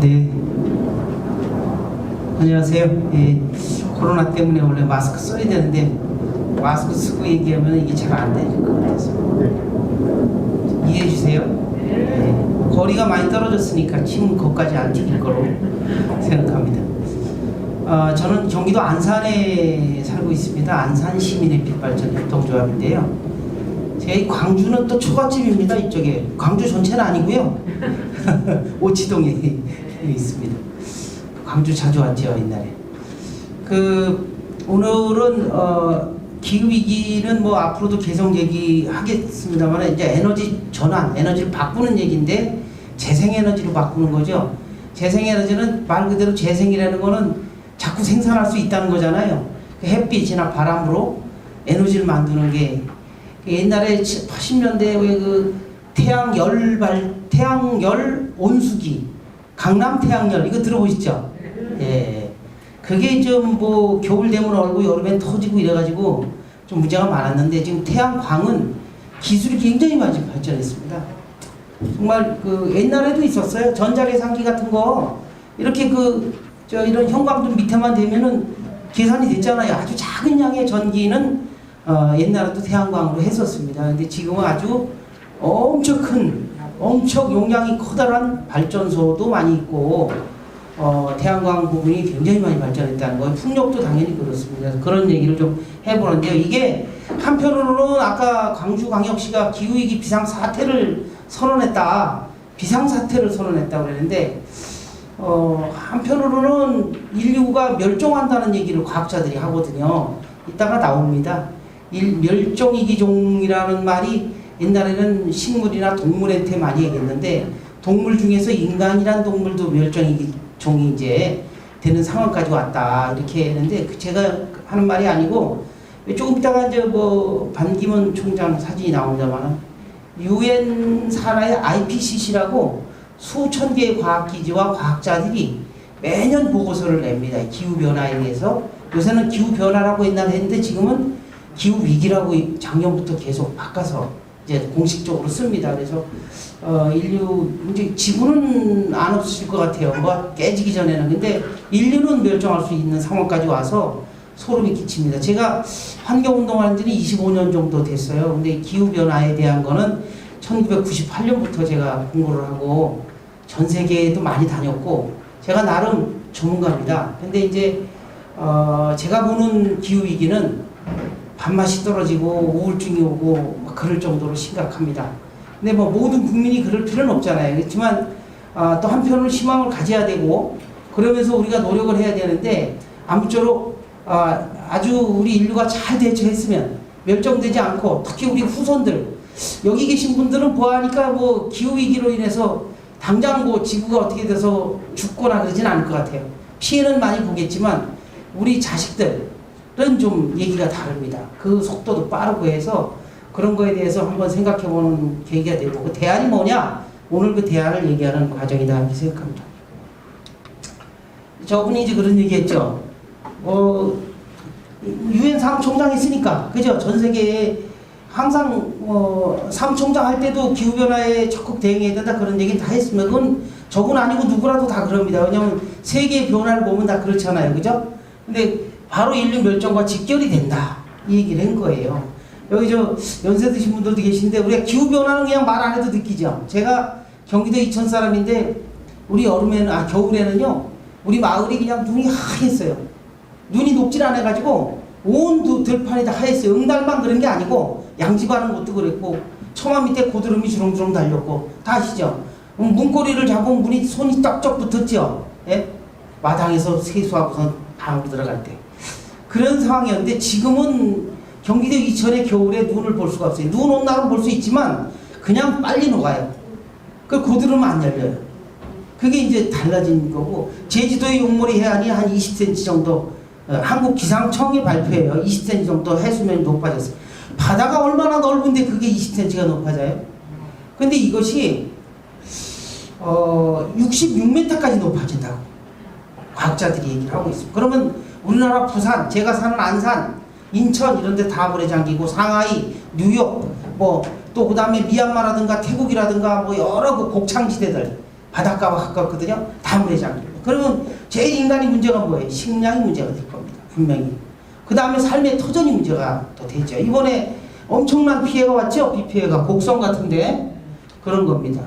네, 안녕하세요. 예, 코로나 때문에 원래 마스크 써야 되는데 마스크 쓰고 얘기하면 이게 잘 안 되는 것 같아서 이해해 주세요. 예, 거리가 많이 떨어졌으니까 침 거기까지 안 튀길 거로 생각합니다. 저는 경기도 안산에 살고 있습니다. 안산 시민햇빛발전 협동조합인데요. 제 광주는 또 초가집입니다. 이쪽에 광주 전체는 아니고요. 오치동에 있습니다. 광주 자주 왔죠 옛날에. 오늘은 기후 위기는 뭐 앞으로도 계속 얘기하겠습니다만 이제 에너지 전환, 에너지를 바꾸는 얘기인데 재생에너지로 바꾸는 거죠. 재생에너지는 말 그대로 재생이라는 거는 자꾸 생산할 수 있다는 거잖아요. 햇빛이나 바람으로 에너지를 만드는 게 옛날에 80년대에 왜 태양열 온수기, 강남 태양열 이거 들어보셨죠? 예. 그게 좀 뭐 겨울 되면 얼고 여름엔 터지고 이래가지고 좀 문제가 많았는데 지금 태양광은 기술이 굉장히 많이 발전했습니다. 정말 옛날에도 있었어요. 전자계산기 같은 거 이렇게 이런 형광등 밑에만 대면은 계산이 됐잖아요. 아주 작은 양의 전기는 옛날에도 태양광으로 했었습니다. 근데 지금은 아주 엄청 용량이 커다란 발전소도 많이 있고 태양광 부분이 굉장히 많이 발전했다는 거예요. 풍력도 당연히 그렇습니다. 그런 얘기를 좀 해보는데요. 이게 한편으로는 아까 광주광역시가 기후위기 비상사태를 선언했다. 비상사태를 선언했다고 그랬는데 한편으로는 인류가 멸종한다는 얘기를 과학자들이 하거든요. 이따가 나옵니다. 멸종위기종이라는 말이 옛날에는 식물이나 동물한테 많이 얘기했는데 동물 중에서 인간이란 동물도 멸종위기종이 이제 되는 상황까지 왔다 이렇게 했는데 제가 하는 말이 아니고 조금 있다가 이제 뭐 반기문 총장 사진이 나옵니다만 UN 산하의 IPCC라고 수천 개의 과학기지와 과학자들이 매년 보고서를 냅니다. 기후변화에 대해서. 요새는 기후변화라고 옛날에 했는데 지금은 기후위기라고 작년부터 계속 바꿔서 이제 공식적으로 씁니다. 그래서 인류 이제 지구는 안 없을 것 같아요. 뭐 깨지기 전에는. 근데 인류는 멸종할 수 있는 상황까지 와서 소름이 끼칩니다. 제가 환경운동하는 지는 25년 정도 됐어요. 근데 기후변화에 대한 거는 1998년부터 제가 공부를 하고 전 세계에도 많이 다녔고 제가 나름 전문가입니다. 근데 이제 제가 보는 기후위기는 밥맛이 떨어지고 우울증이 오고 그럴 정도로 심각합니다. 근데 뭐 모든 국민이 그럴 필요는 없잖아요. 그렇지만 또 한편으로 희망을 가져야 되고 그러면서 우리가 노력을 해야 되는데 아무쪼록 아주 우리 인류가 잘 대처했으면 멸종되지 않고 특히 우리 후손들 여기 계신 분들은 보아하니까 뭐 기후위기로 인해서 당장 뭐 지구가 어떻게 돼서 죽거나 그러진 않을 것 같아요. 피해는 많이 보겠지만 우리 자식들은 좀 얘기가 다릅니다. 그 속도도 빠르고 해서 그런 거에 대해서 한번 생각해보는 계기가 되고 그 대안이 뭐냐? 오늘 그 대안을 얘기하는 과정이다 이렇게 생각합니다. 저분이 이제 그런 얘기했죠. UN 사무총장 했으니까 그죠? 전 세계에 항상 사무총장 할 때도 기후변화에 적극 대응해야 된다 그런 얘기는 다 했으면 그건 저분 아니고 누구라도 다 그럽니다. 왜냐하면 세계의 변화를 보면 다 그렇잖아요. 그죠? 근데 바로 인류 멸종과 직결이 된다 이 얘기를 한 거예요. 여기 연세 드신 분들도 계신데 우리가 기후변화는 그냥 말 안 해도 느끼죠. 제가 경기도 이천 사람인데 우리 겨울에는요 우리 마을이 그냥 눈이 하얘어요. 눈이 녹질 않아가지고 온 들판이 다 하얘어요. 응달만 그런 게 아니고 양지바른 곳도 그랬고 처마 밑에 고드름이 주렁주렁 달렸고 다 아시죠? 문고리를 잡으면 손이 떡쩍 붙었죠. 예? 마당에서 세수하고선 방으로 들어갈 때 그런 상황이었는데 지금은 경기도 이천의 겨울에 눈을 볼 수가 없어요. 눈 온 날은 볼 수 있지만 그냥 빨리 녹아요. 그 고드름은 안 열려요. 그게 이제 달라진 거고 제주도의 용머리 해안이 한 20cm 정도 한국 기상청이 발표해요. 20cm 정도 해수면이 높아졌어요. 바다가 얼마나 넓은데 그게 20cm가 높아져요? 근데 이것이 66m까지 높아진다고 과학자들이 얘기를 하고 있습니다. 그러면 우리나라 부산, 제가 사는 안산, 인천 이런 데 다 모래 잠기고 상하이, 뉴욕, 또 그 다음에 미얀마라든가 태국이라든가 뭐 여러 곡창지대들 바닷가와 가깝거든요. 다 물에 잠깁니다. 그러면 제일 인간이 문제가 뭐예요? 식량이 문제가 될 겁니다. 분명히. 그 다음에 삶의 터전이 문제가 또 되죠. 이번에 엄청난 피해가 왔죠. 비 피해가 곡성 같은데 그런 겁니다.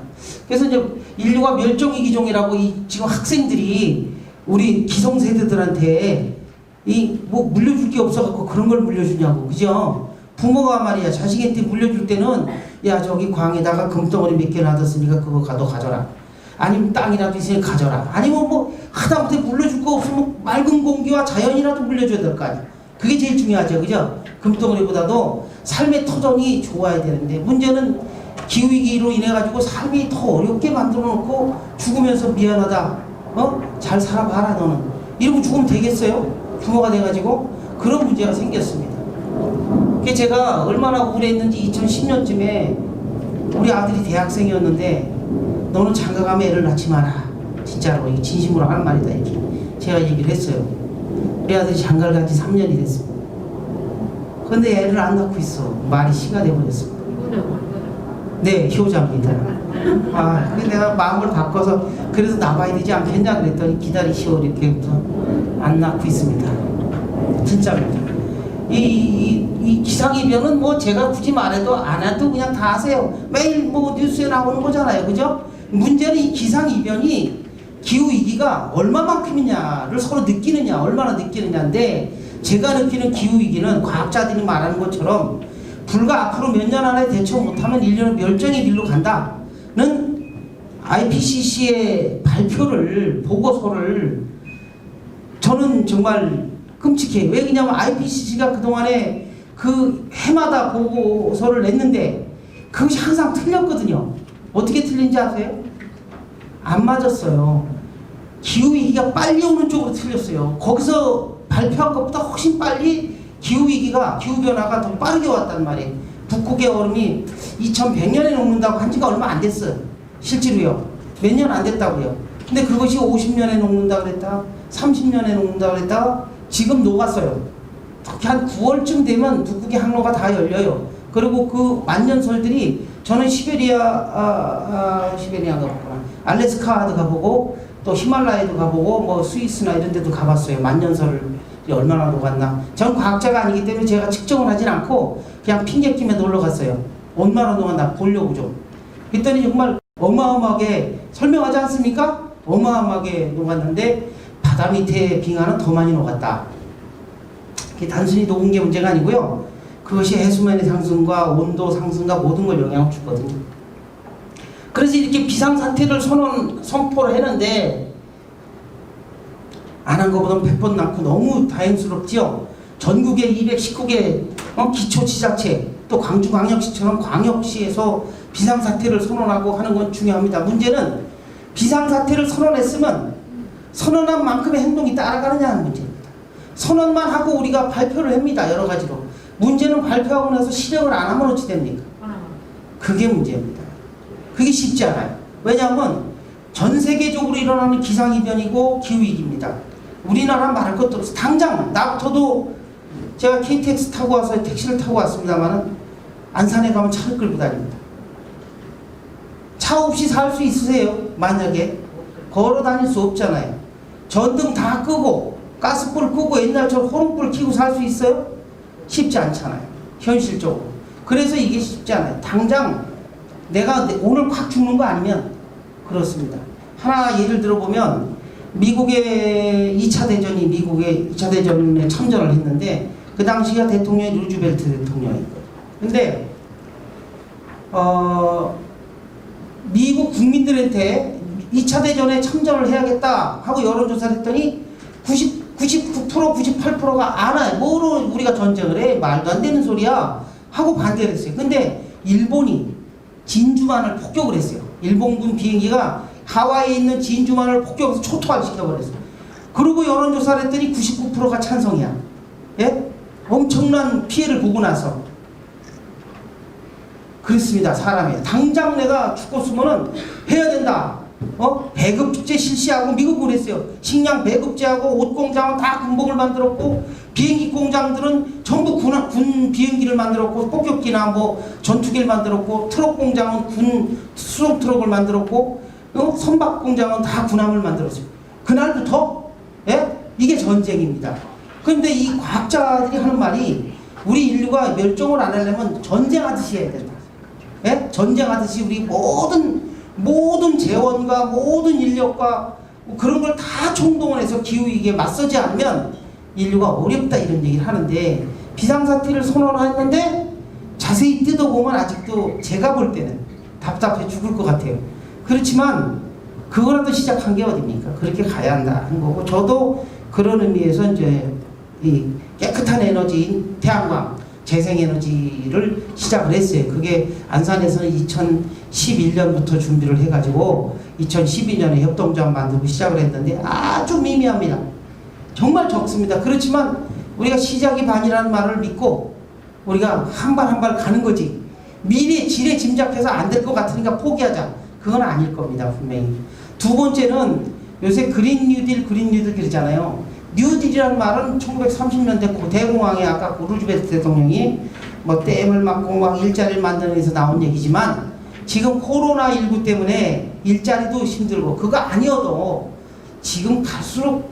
그래서 이제 인류가 멸종위기종이라고 지금 학생들이 우리 기성세대들한테 뭐 물려줄 게 없어갖고 그런 걸 물려주냐고, 그죠? 부모가 말이야 자식한테 물려줄 때는 야 저기 광에다가 금덩어리 몇 개 놔뒀으니까 그거 가져라. 아니면 땅이라도 있으니 가져라. 아니면 뭐 하다못해 물려줄 거 없으면 맑은 공기와 자연이라도 물려줘야 될 거 아니야. 그게 제일 중요하죠, 그죠? 금덩어리보다도 삶의 터전이 좋아야 되는데 문제는 기후위기로 인해가지고 삶이 더 어렵게 만들어 놓고 죽으면서 미안하다. 잘 살아봐라 너는. 이러고 죽으면 되겠어요? 부모가 돼가지고 그런 문제가 생겼습니다. 그게 제가 얼마나 우울했는지 2010년쯤에 우리 아들이 대학생이었는데 너는 장가가면 애를 낳지 마라. 진짜로 이게 진심으로 하는 말이다 이렇게 제가 얘기를 했어요. 우리 아들이 장가를 간 지 3년이 됐습니다. 근데 애를 안 낳고 있어. 말이 시가 돼버렸습니다. 네, 효자입니다. 근데 내가 마음을 바꿔서 그래서 나봐야 되지 않겠냐 그랬더니 기다리시오 이렇게부터 안 낳고 있습니다. 진짜입니다. 이 기상이변은 뭐 제가 굳이 말해도 안 해도 그냥 다 아세요. 매일 뭐 뉴스에 나오는 거잖아요, 그죠? 문제는 이 기상이변이 기후위기가 얼마만큼이냐를 서로 느끼느냐, 얼마나 느끼느냐인데 제가 느끼는 기후위기는 과학자들이 말하는 것처럼 불과 앞으로 몇 년 안에 대처 못하면 인류는 멸종의 길로 간다는 IPCC의 발표를, 보고서를 저는 정말 끔찍해요. 왜 그러냐면 IPCC가 그동안에 그 해마다 보고서를 냈는데 그것이 항상 틀렸거든요. 어떻게 틀린지 아세요? 안 맞았어요. 기후위기가 빨리 오는 쪽으로 틀렸어요. 거기서 발표한 것보다 훨씬 빨리 기후위기가, 기후변화가 더 빠르게 왔단 말이에요. 북극의 얼음이 2100년에 녹는다고 한 지가 얼마 안 됐어요. 실제로요. 몇 년 안 됐다고요. 근데 그것이 50년에 녹는다 그랬다, 30년에 녹는다 그랬다, 지금 녹았어요. 특히 한 9월쯤 되면 북극의 항로가 다 열려요. 그리고 그 만년설들이 저는 시베리아가 없구나. 알래스카도 가보고 또 히말라야도 가보고 뭐 스위스나 이런 데도 가봤어요. 만년설을 얼마나 녹았나. 전 과학자가 아니기 때문에 제가 측정을 하진 않고 그냥 핑계끼며 놀러 갔어요. 얼마나 녹았나 보려고 좀. 그랬더니 정말 어마어마하게 설명하지 않습니까? 어마어마하게 녹았는데 바다 밑에 빙하는 더 많이 녹았다. 그게 단순히 녹은 게 문제가 아니고요. 그것이 해수면의 상승과 온도 상승과 모든 걸 영향을 주거든요. 그래서 이렇게 비상사태를 선포를 했는데 안 한 것보다 100번 낫고 너무 다행스럽지요. 전국의 219개 기초지자체 또 광주광역시처럼 광역시에서 비상사태를 선언하고 하는 건 중요합니다. 문제는 비상사태를 선언했으면 선언한 만큼의 행동이 따라가느냐 하는 문제입니다. 선언만 하고 우리가 발표를 합니다. 여러 가지로. 문제는 발표하고 나서 실행을 안 하면 어찌 됩니까? 그게 문제입니다. 그게 쉽지 않아요. 왜냐하면 전 세계적으로 일어나는 기상이변이고 기후위기입니다. 우리나라 말할 것도 없어. 당장 나부터도 제가 KTX 타고 와서 택시를 타고 왔습니다만 안산에 가면 차를 끌고 다닙니다. 차 없이 살 수 있으세요? 만약에 걸어 다닐 수 없잖아요. 전등 다 끄고 가스불 끄고 옛날처럼 호롱불 켜고 살 수 있어요? 쉽지 않잖아요. 현실적으로. 그래서 이게 쉽지 않아요. 당장 내가 오늘 확 죽는 거 아니면 그렇습니다. 하나 예를 들어보면 미국의 2차 대전이 미국의 2차 대전에 참전을 했는데 그 당시가 대통령이 루즈벨트 대통령이거든요. 근데 미국 국민들한테 2차 대전에 참전을 해야겠다 하고 여론조사를 했더니 99%, 98%가 안 와요. 뭐로 우리가 전쟁을 해? 말도 안 되는 소리야. 하고 반대를 했어요. 근데 일본이 진주만을 폭격을 했어요. 일본군 비행기가 하와이에 있는 진주만을 폭격해서 초토화시켜버렸어요. 그리고 여론조사를 했더니 99%가 찬성이야. 예? 엄청난 피해를 보고 나서. 그렇습니다. 사람이. 당장 내가 죽었으면은 해야 된다. 배급제 실시하고 미국은 그랬어요. 식량 배급제하고 옷 공장은 다 군복을 만들었고 비행기 공장들은 전부 군 비행기를 만들었고 폭격기나 뭐 전투기를 만들었고 트럭 공장은 군 수송 트럭을 만들었고 선박 공장은 다 군함을 만들었어요. 그날부터 예? 이게 전쟁입니다. 그런데 이 과학자들이 하는 말이 우리 인류가 멸종을 안 하려면 전쟁하듯이 해야 된다. 예? 전쟁하듯이 우리 모든 재원과 모든 인력과 그런 걸 다 총동원해서 기후위기에 맞서지 않으면 인류가 어렵다 이런 얘기를 하는데 비상사태를 선언했는데 자세히 뜯어보면 아직도 제가 볼 때는 답답해 죽을 것 같아요. 그렇지만 그거라도 시작한 게 어딥니까? 그렇게 가야 한다 하는 거고 저도 그런 의미에서 이제 이 깨끗한 에너지인 태양광 재생에너지를 시작을 했어요. 그게 안산에서는 2011년부터 준비를 해가지고 2012년에 협동조합 만들고 시작을 했는데 아주 미미합니다. 정말 적습니다. 그렇지만 우리가 시작이 반이라는 말을 믿고 우리가 한 발 한 발 가는 거지 미래 지레 짐작해서 안 될 것 같으니까 포기하자. 그건 아닐 겁니다. 분명히. 두 번째는 요새 그린 뉴딜 그러잖아요. 뉴딜이라는 말은 1930년대 대공황에 아까 루즈벨트 대통령이 뭐 댐을 막고 막 일자리를 만드는 데서 나온 얘기지만 지금 코로나19 때문에 일자리도 힘들고 그거 아니어도 지금 갈수록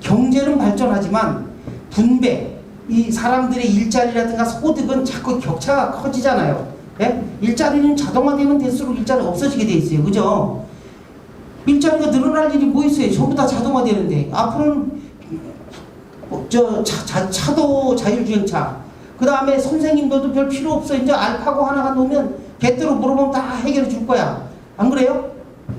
경제는 발전하지만 분배 이 사람들의 일자리라든가 소득은 자꾸 격차가 커지잖아요. 예? 일자리는 자동화되면 될수록 일자리가 없어지게 돼 있어요. 그죠? 일자리가 늘어날 일이 뭐 있어요? 전부 다 자동화되는데 앞으로는 차도 자율주행차 그 다음에 선생님들도 별 필요 없어. 이제 알파고 하나가 놓으면 개대로 물어보면 다 해결해 줄 거야. 안 그래요?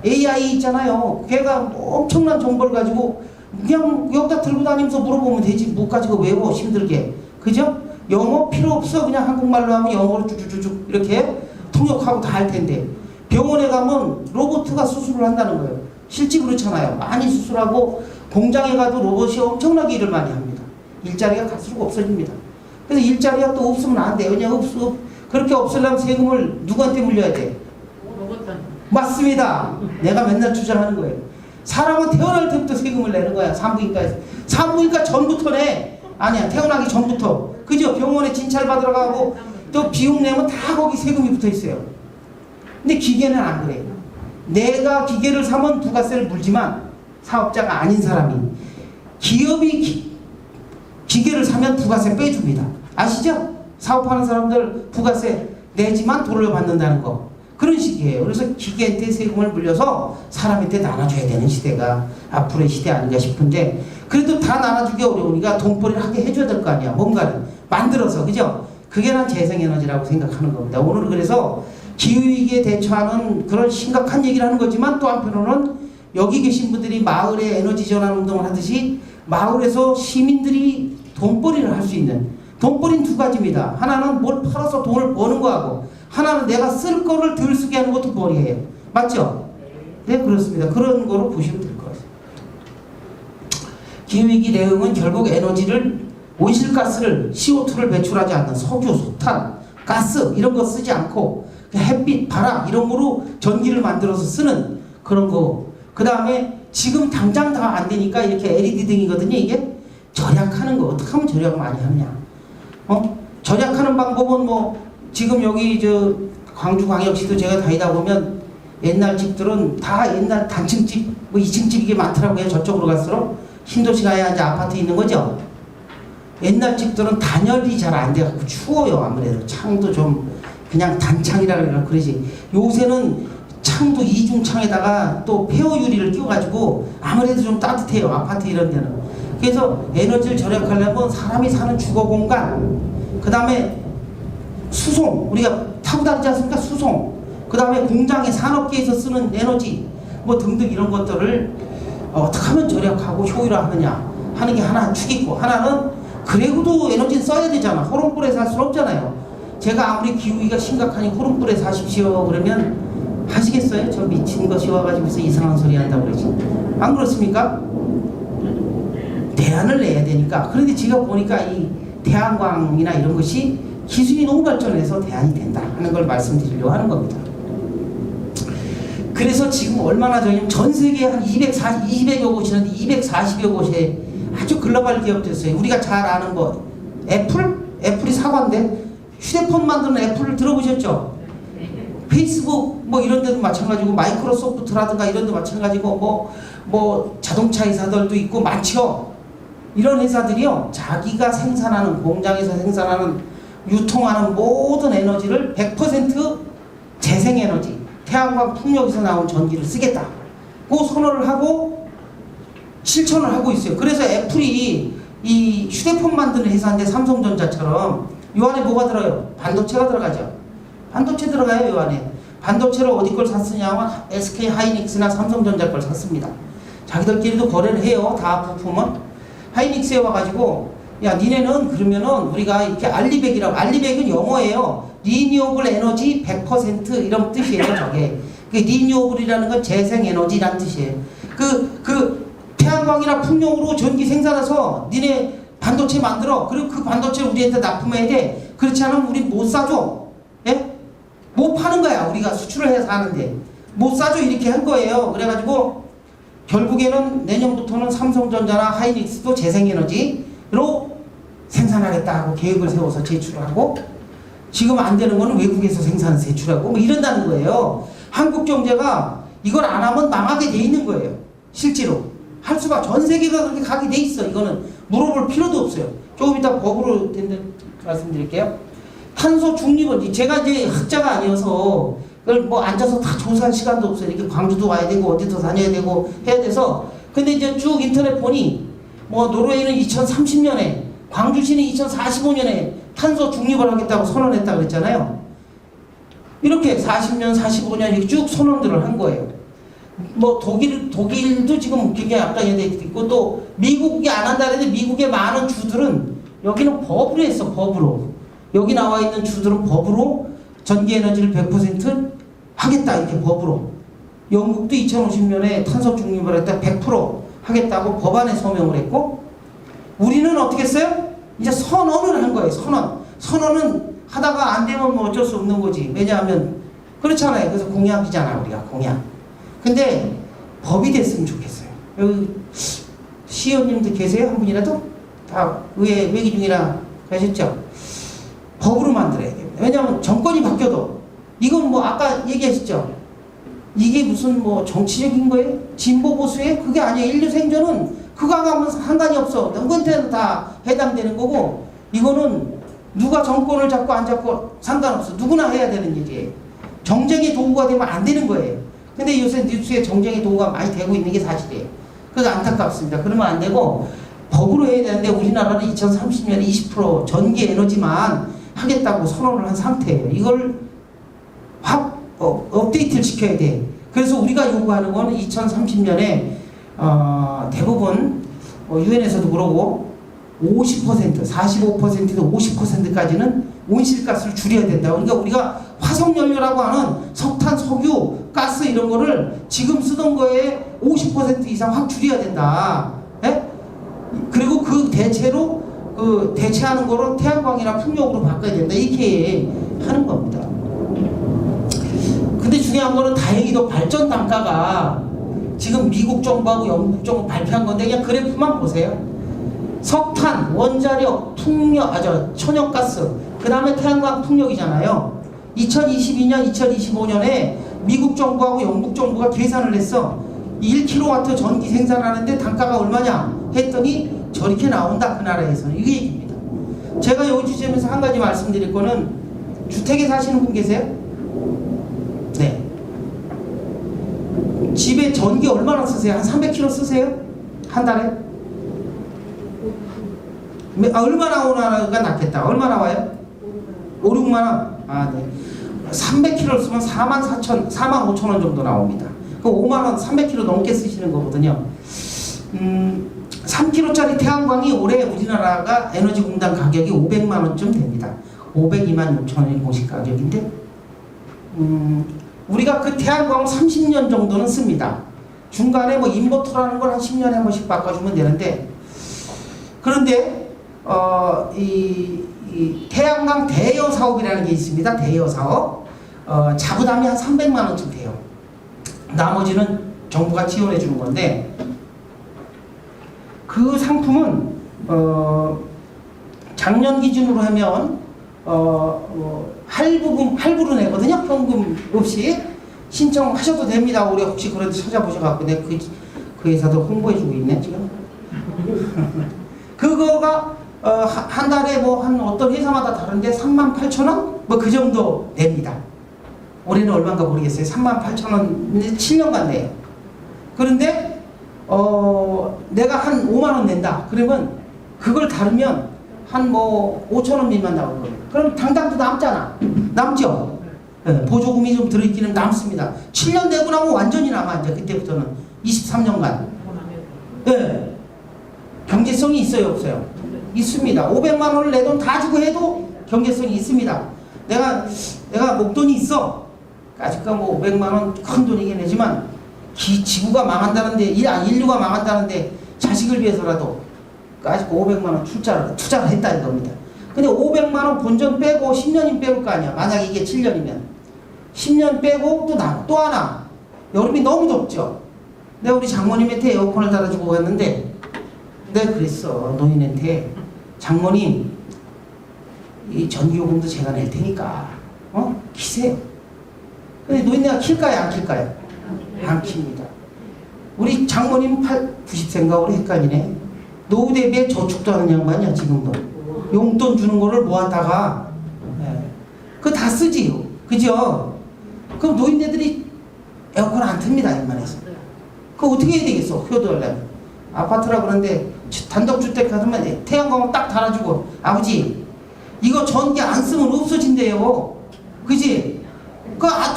AI 있잖아요. 걔가 엄청난 정보를 가지고 그냥 여기다 들고 다니면서 물어보면 되지. 못 가지고 외워 힘들게. 그죠? 영어 필요 없어. 그냥 한국말로 하면 영어로 쭉쭉쭉 이렇게 통역하고 다 할 텐데 병원에 가면 로봇가 수술을 한다는 거예요. 실제 그렇잖아요. 많이 수술하고 공장에 가도 로봇이 엄청나게 일을 많이 합니다. 일자리가 갈수록 없어집니다. 그래서 일자리가 또 없으면 안 돼요. 그냥 그렇게 없으려면 세금을 누구한테 물려야 돼? 로봇한테. 맞습니다. 내가 맨날 주장하는 거예요. 사람은 태어날 때부터 세금을 내는 거야. 산부인과에서. 산부인과 전부터 내. 아니야. 태어나기 전부터. 그죠? 병원에 진찰 받으러 가고 또 비용 내면 다 거기 세금이 붙어 있어요. 근데 기계는 안 그래요. 내가 기계를 사면 부가세를 물지만 사업자가 아닌 사람이 기업이 기계를 사면 부가세 빼줍니다. 아시죠? 사업하는 사람들 부가세 내지만 돈을 받는다는 거. 그런 식이에요. 그래서 기계한테 세금을 물려서 사람한테 나눠줘야 되는 시대가 앞으로의 시대 아닌가 싶은데 그래도 다 나눠주기 어려우니까 돈벌이를 하게 해줘야 될 거 아니야. 뭔가를 만들어서. 그죠? 그게 난 재생에너지라고 생각하는 겁니다. 오늘은 그래서 기후위기에 대처하는 그런 심각한 얘기를 하는 거지만 또 한편으로는 여기 계신 분들이 마을에 에너지 전환 운동을 하듯이 마을에서 시민들이 돈벌이를 할 수 있는 돈벌이는 두 가지입니다. 하나는 뭘 팔아서 돈을 버는 거하고 하나는 내가 쓸 거를 덜 쓰게 하는 것도 벌이에요. 맞죠? 네, 그렇습니다. 그런 거로 보시면 될 것 같아요. 기후위기 대응은 결국 에너지를 온실가스를 CO2를 배출하지 않는 석유, 석탄, 가스 이런 거 쓰지 않고 햇빛, 바람 이런 거로 전기를 만들어서 쓰는 그런 거. 그 다음에 지금 당장 다 안 되니까 이렇게 LED 등이거든요. 이게 절약하는 거. 어떻게 하면 절약을 많이 하느냐. 절약하는 방법은 뭐 지금 여기 광주광역시도 제가 다니다 보면 옛날 집들은 다 옛날 단층집, 뭐 2층 집 이게 많더라고요. 저쪽으로 갈수록 신도시 가야 이제 아파트 있는 거죠. 옛날 집들은 단열이 잘 안 돼갖고 추워요. 아무래도 창도 좀 그냥 단창이라 그러지. 요새는 창도 이중창에다가 또 폐허 유리를 끼워가지고 아무래도 좀 따뜻해요. 아파트 이런 데는. 그래서 에너지를 절약하려면 사람이 사는 주거 공간, 그 다음에 수송, 우리가 타고 다니지 않습니까? 수송, 그 다음에 공장에 산업계에서 쓰는 에너지 뭐 등등 이런 것들을 어떻게 하면 절약하고 효율화하느냐 하는 게 하나 축 있고, 하나는 그래도 에너지는 써야 되잖아. 호롱불에 살 수는 없잖아요. 제가 아무리 기후위기가 심각하니 호롱불에 사십시오 그러면 하시겠어요? 저 미친 것이 와가지고서 이상한 소리 한다고 그러지. 안 그렇습니까? 대안을 내야 되니까. 그런데 제가 보니까 이 태양광이나 이런 것이 기술이 너무 발전해서 대안이 된다 하는 걸 말씀드리려고 하는 겁니다. 그래서 지금 얼마나 전 세계에 한 200여 곳이는데 240여 곳에 아주 글로벌 기업도 있어요. 우리가 잘 아는 거 애플이 사과인데 휴대폰 만드는 애플을 들어보셨죠? 페이스북 뭐 이런 데도 마찬가지고 마이크로소프트라든가 이런 데 마찬가지고 뭐 자동차 회사들도 있고 많죠. 이런 회사들이요, 자기가 생산하는 공장에서 생산하는 유통하는 모든 에너지를 100% 재생에너지, 태양광 풍력에서 나온 전기를 쓰겠다. 그 선언을 하고 실천을 하고 있어요. 그래서 애플이 이 휴대폰 만드는 회사인데 삼성전자처럼 이 안에 뭐가 들어요? 반도체가 들어가죠. 반도체 들어가요, 이 안에. 반도체를 어디 걸 샀으냐면 SK 하이닉스나 삼성전자 걸 샀습니다. 자기들끼리도 거래를 해요. 다 부품은. 하이닉스에 와가지고 야, 니네는 그러면은 우리가 이렇게 알리백이라고, 알리백은 영어예요. 리뉴어블 에너지 100% 이런 뜻이에요, 저게. 그 리뉴어블이라는 건 재생에너지라는 뜻이에요. 그 태양광이나 풍력으로 전기 생산해서 니네 반도체 만들어. 그리고 그 반도체를 우리한테 납품해야 돼. 그렇지 않으면 우리 못 사줘. 예? 못 파는 거야. 우리가 수출을 해서 하는데. 못 사줘. 이렇게 한 거예요. 그래가지고 결국에는 내년부터는 삼성전자나 하이닉스도 재생에너지로 생산하겠다 고 계획을 세워서 제출을 하고, 지금 안 되는 거는 외국에서 생산해서 제출하고 뭐 이런다는 거예요. 한국 경제가 이걸 안 하면 망하게 돼 있는 거예요. 실제로. 할 수가, 전 세계가 그렇게 가게 돼 있어. 이거는 물어볼 필요도 없어요. 조금 이따 법으로 말씀드릴게요. 탄소 중립은, 제가 이제 학자가 아니어서 그걸 뭐 앉아서 다 조사할 시간도 없어요. 이렇게 광주도 와야 되고 어디도 다녀야 되고 해야 돼서. 근데 이제 쭉 인터넷 보니 뭐 노르웨이는 2030년에, 광주시는 2045년에 탄소 중립을 하겠다고 선언했다 그랬잖아요. 이렇게 40년, 45년 이렇게 쭉 선언들을 한 거예요. 뭐 독일도 지금 웃기게 앞당에 돼 있고, 또 미국이 안 한다 그랬는데 미국의 많은 주들은 여기는 법으로 했어. 법으로. 여기 나와 있는 주들은 법으로 전기에너지를 100% 하겠다, 이렇게 법으로. 영국도 2050년에 탄소 중립을 했다 100% 하겠다고 법안에 서명을 했고, 우리는 어떻게 했어요? 이제 선언을 한 거예요. 선언은 하다가 안 되면 뭐 어쩔 수 없는 거지. 왜냐하면 그렇잖아요. 그래서 공약이잖아, 우리가 공약. 근데 법이 됐으면 좋겠어요. 여기 시의원님들 계세요? 한 분이라도? 다 의회 회기 중이라 하셨죠? 법으로 만들어야 돼요. 왜냐하면 정권이 바뀌어도, 이건 뭐 아까 얘기하셨죠? 이게 무슨 뭐 정치적인 거예요? 진보 보수예요? 그게 아니에요. 인류 생존은 그거하고 하면 상관이 없어. 누구한테는 다 해당되는 거고, 이거는 누가 정권을 잡고 안 잡고 상관없어. 누구나 해야 되는 일이에요. 정쟁의 도구가 되면 안 되는 거예요. 근데 요새 뉴스에 정쟁의 도구가 많이 되고 있는 게 사실이에요. 그래서 안타깝습니다. 그러면 안 되고 법으로 해야 되는데, 우리나라는 2030년에 20% 전기 에너지만 하겠다고 선언을 한 상태예요. 이걸 확 업데이트를 시켜야 돼. 그래서 우리가 요구하는 건 2030년에 대부분 유엔에서도 그러고 50%, 45%에서 50%까지는 온실가스를 줄여야 된다. 그러니까 우리가 화석연료라고 하는 석탄, 석유, 가스 이런 거를 지금 쓰던 거에 50% 이상 확 줄여야 된다. 예? 그리고 그 대체하는 거로 태양광이나 풍력으로 바꿔야 된다. 이렇게 하는 겁니다. 근데 중요한 거는 다행히도 발전 단가가 지금 미국 정부하고 영국 정부 발표한 건데, 그냥 그래프만 보세요. 석탄, 원자력, 풍력, 천연가스, 그 다음에 태양광 풍력이잖아요. 2022년, 2025년에 미국 정부하고 영국 정부가 계산을 했어. 1kW 전기 생산하는데 단가가 얼마냐 했더니 저렇게 나온다, 그 나라에서는. 이게 얘기입니다. 제가 이 주제에서 한 가지 말씀드릴 거는, 주택에 사시는 분 계세요? 네. 집에 전기 얼마나 쓰세요? 한 300kW 쓰세요? 한 달에? 얼마나 나오나가 낫겠다. 얼마 나와요? 5, 6만원? 아, 네. 300kW 쓰면 45,000원 정도 나옵니다. 그 5만원, 300kW 넘게 쓰시는 거거든요. 3kg짜리 태양광이 올해 우리나라가 에너지공단 가격이 500만원쯤 됩니다. 502만 6천원이 공시 가격인데, 우리가 그 태양광을 30년 정도는 씁니다. 중간에 뭐 인버터라는 걸 한 10년에 한 번씩 바꿔주면 되는데, 그런데 이 태양광 대여 사업이라는 게 있습니다. 대여 사업. 자부담이 한 300만 원쯤 돼요. 나머지는 정부가 지원해 주는 건데, 그 상품은 작년 기준으로 하면 할부로 내거든요. 현금 없이 신청하셔도 됩니다. 우리 혹시 그런 데 찾아보셔갖고 내가 그 회사도 홍보해주고 있네 지금. 그거가 한 달에 뭐 한 어떤 회사마다 다른데 38,000원? 뭐 그 정도 냅니다. 올해는 얼마인가 모르겠어요. 38,000원 7년간 내요. 그런데 내가 한 5만원 낸다. 그러면 그걸 다루면 한 뭐 5,000원 미만 나올 거예요. 그럼 당장도 남잖아. 남죠? 네, 보조금이 좀 들어있기는 남습니다. 7년 내고 나면 완전히 남아. 이제 그때부터는 23년간. 네. 경제성이 있어요, 없어요? 있습니다. 500만 원을 내 돈 다 주고 해도 경제성이 있습니다. 내가 목돈이 있어. 아직까 뭐 500만 원 큰 돈이긴 하지만 지구가 망한다는데, 인류가 망한다는데 자식을 위해서라도 아직 500만 원 투자를 했다 이겁니다. 근데 500만 원 본전 빼고 10년이면 빼올 거 아니야. 만약 이게 7년이면 10년 빼고 또 하나 여름이 너무 덥죠. 내가 우리 장모님한테 에어컨을 달아주고 갔는데 내가 그랬어. 노인한테 장모님 이 전기요금도 제가 낼 테니까 키세요. 근데 노인네가 킬까요 안 킬까요? 안 킵니다. 우리 장모님 90세인가 우리 헷갈리네. 노후 대비에 저축도 하는 양반이야 지금도. 용돈 주는 거를 모았다가 그거 다 쓰지요. 그죠? 그럼 노인네들이 에어컨 안 틉니다. 웬만해서. 그거 어떻게 해야 되겠어? 효도하려면. 아파트라 그러는데 단독주택 가면 태양광을 딱 달아주고 아버지 이거 전기 안 쓰면 없어진대요. 그지?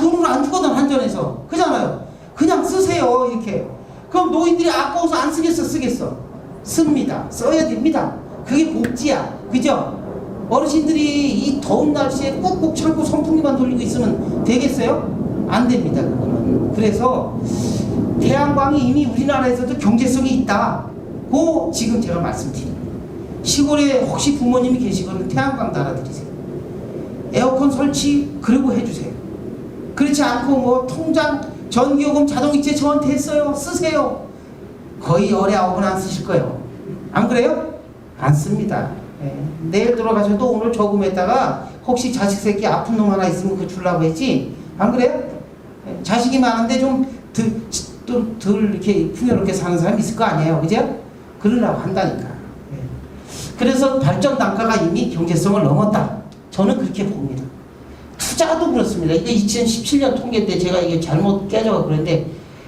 돈을 안 주거든 한전에서. 그잖아요. 그냥 쓰세요 이렇게. 그럼 노인들이 아까워서 안 쓰겠어? 쓰겠어? 씁니다. 써야 됩니다. 그게 복지야. 그죠? 어르신들이 이 더운 날씨에 꾹꾹 참고 선풍기만 돌리고 있으면 되겠어요? 안 됩니다. 그거는. 그래서 태양광이 이미 우리나라에서도 경제성이 있다고 지금 제가 말씀드립니다. 시골에 혹시 부모님이 계시거든 태양광 달아드리세요. 에어컨 설치 그리고 해주세요. 그렇지 않고 뭐 통장 전기요금 자동이체 저한테 했어요. 쓰세요. 거의 열에 9분 안 쓰실 거예요. 안 그래요? 안 씁니다. 내일 돌아가셔도 오늘 저금했다가 혹시 자식 새끼 아픈 놈 하나 있으면 그거 주려고 했지. 안 그래요? 자식이 많은데 좀 덜 이렇게 풍요롭게 사는 사람이 있을 거 아니에요. 그죠? 그러려고 한다니까. 그래서 발전 단가가 이미 경제성을 넘었다. 저는 그렇게 봅니다. 투자도 그렇습니다. 이게 2017년 통계 때 제가 이게 잘못 깨져가 그런데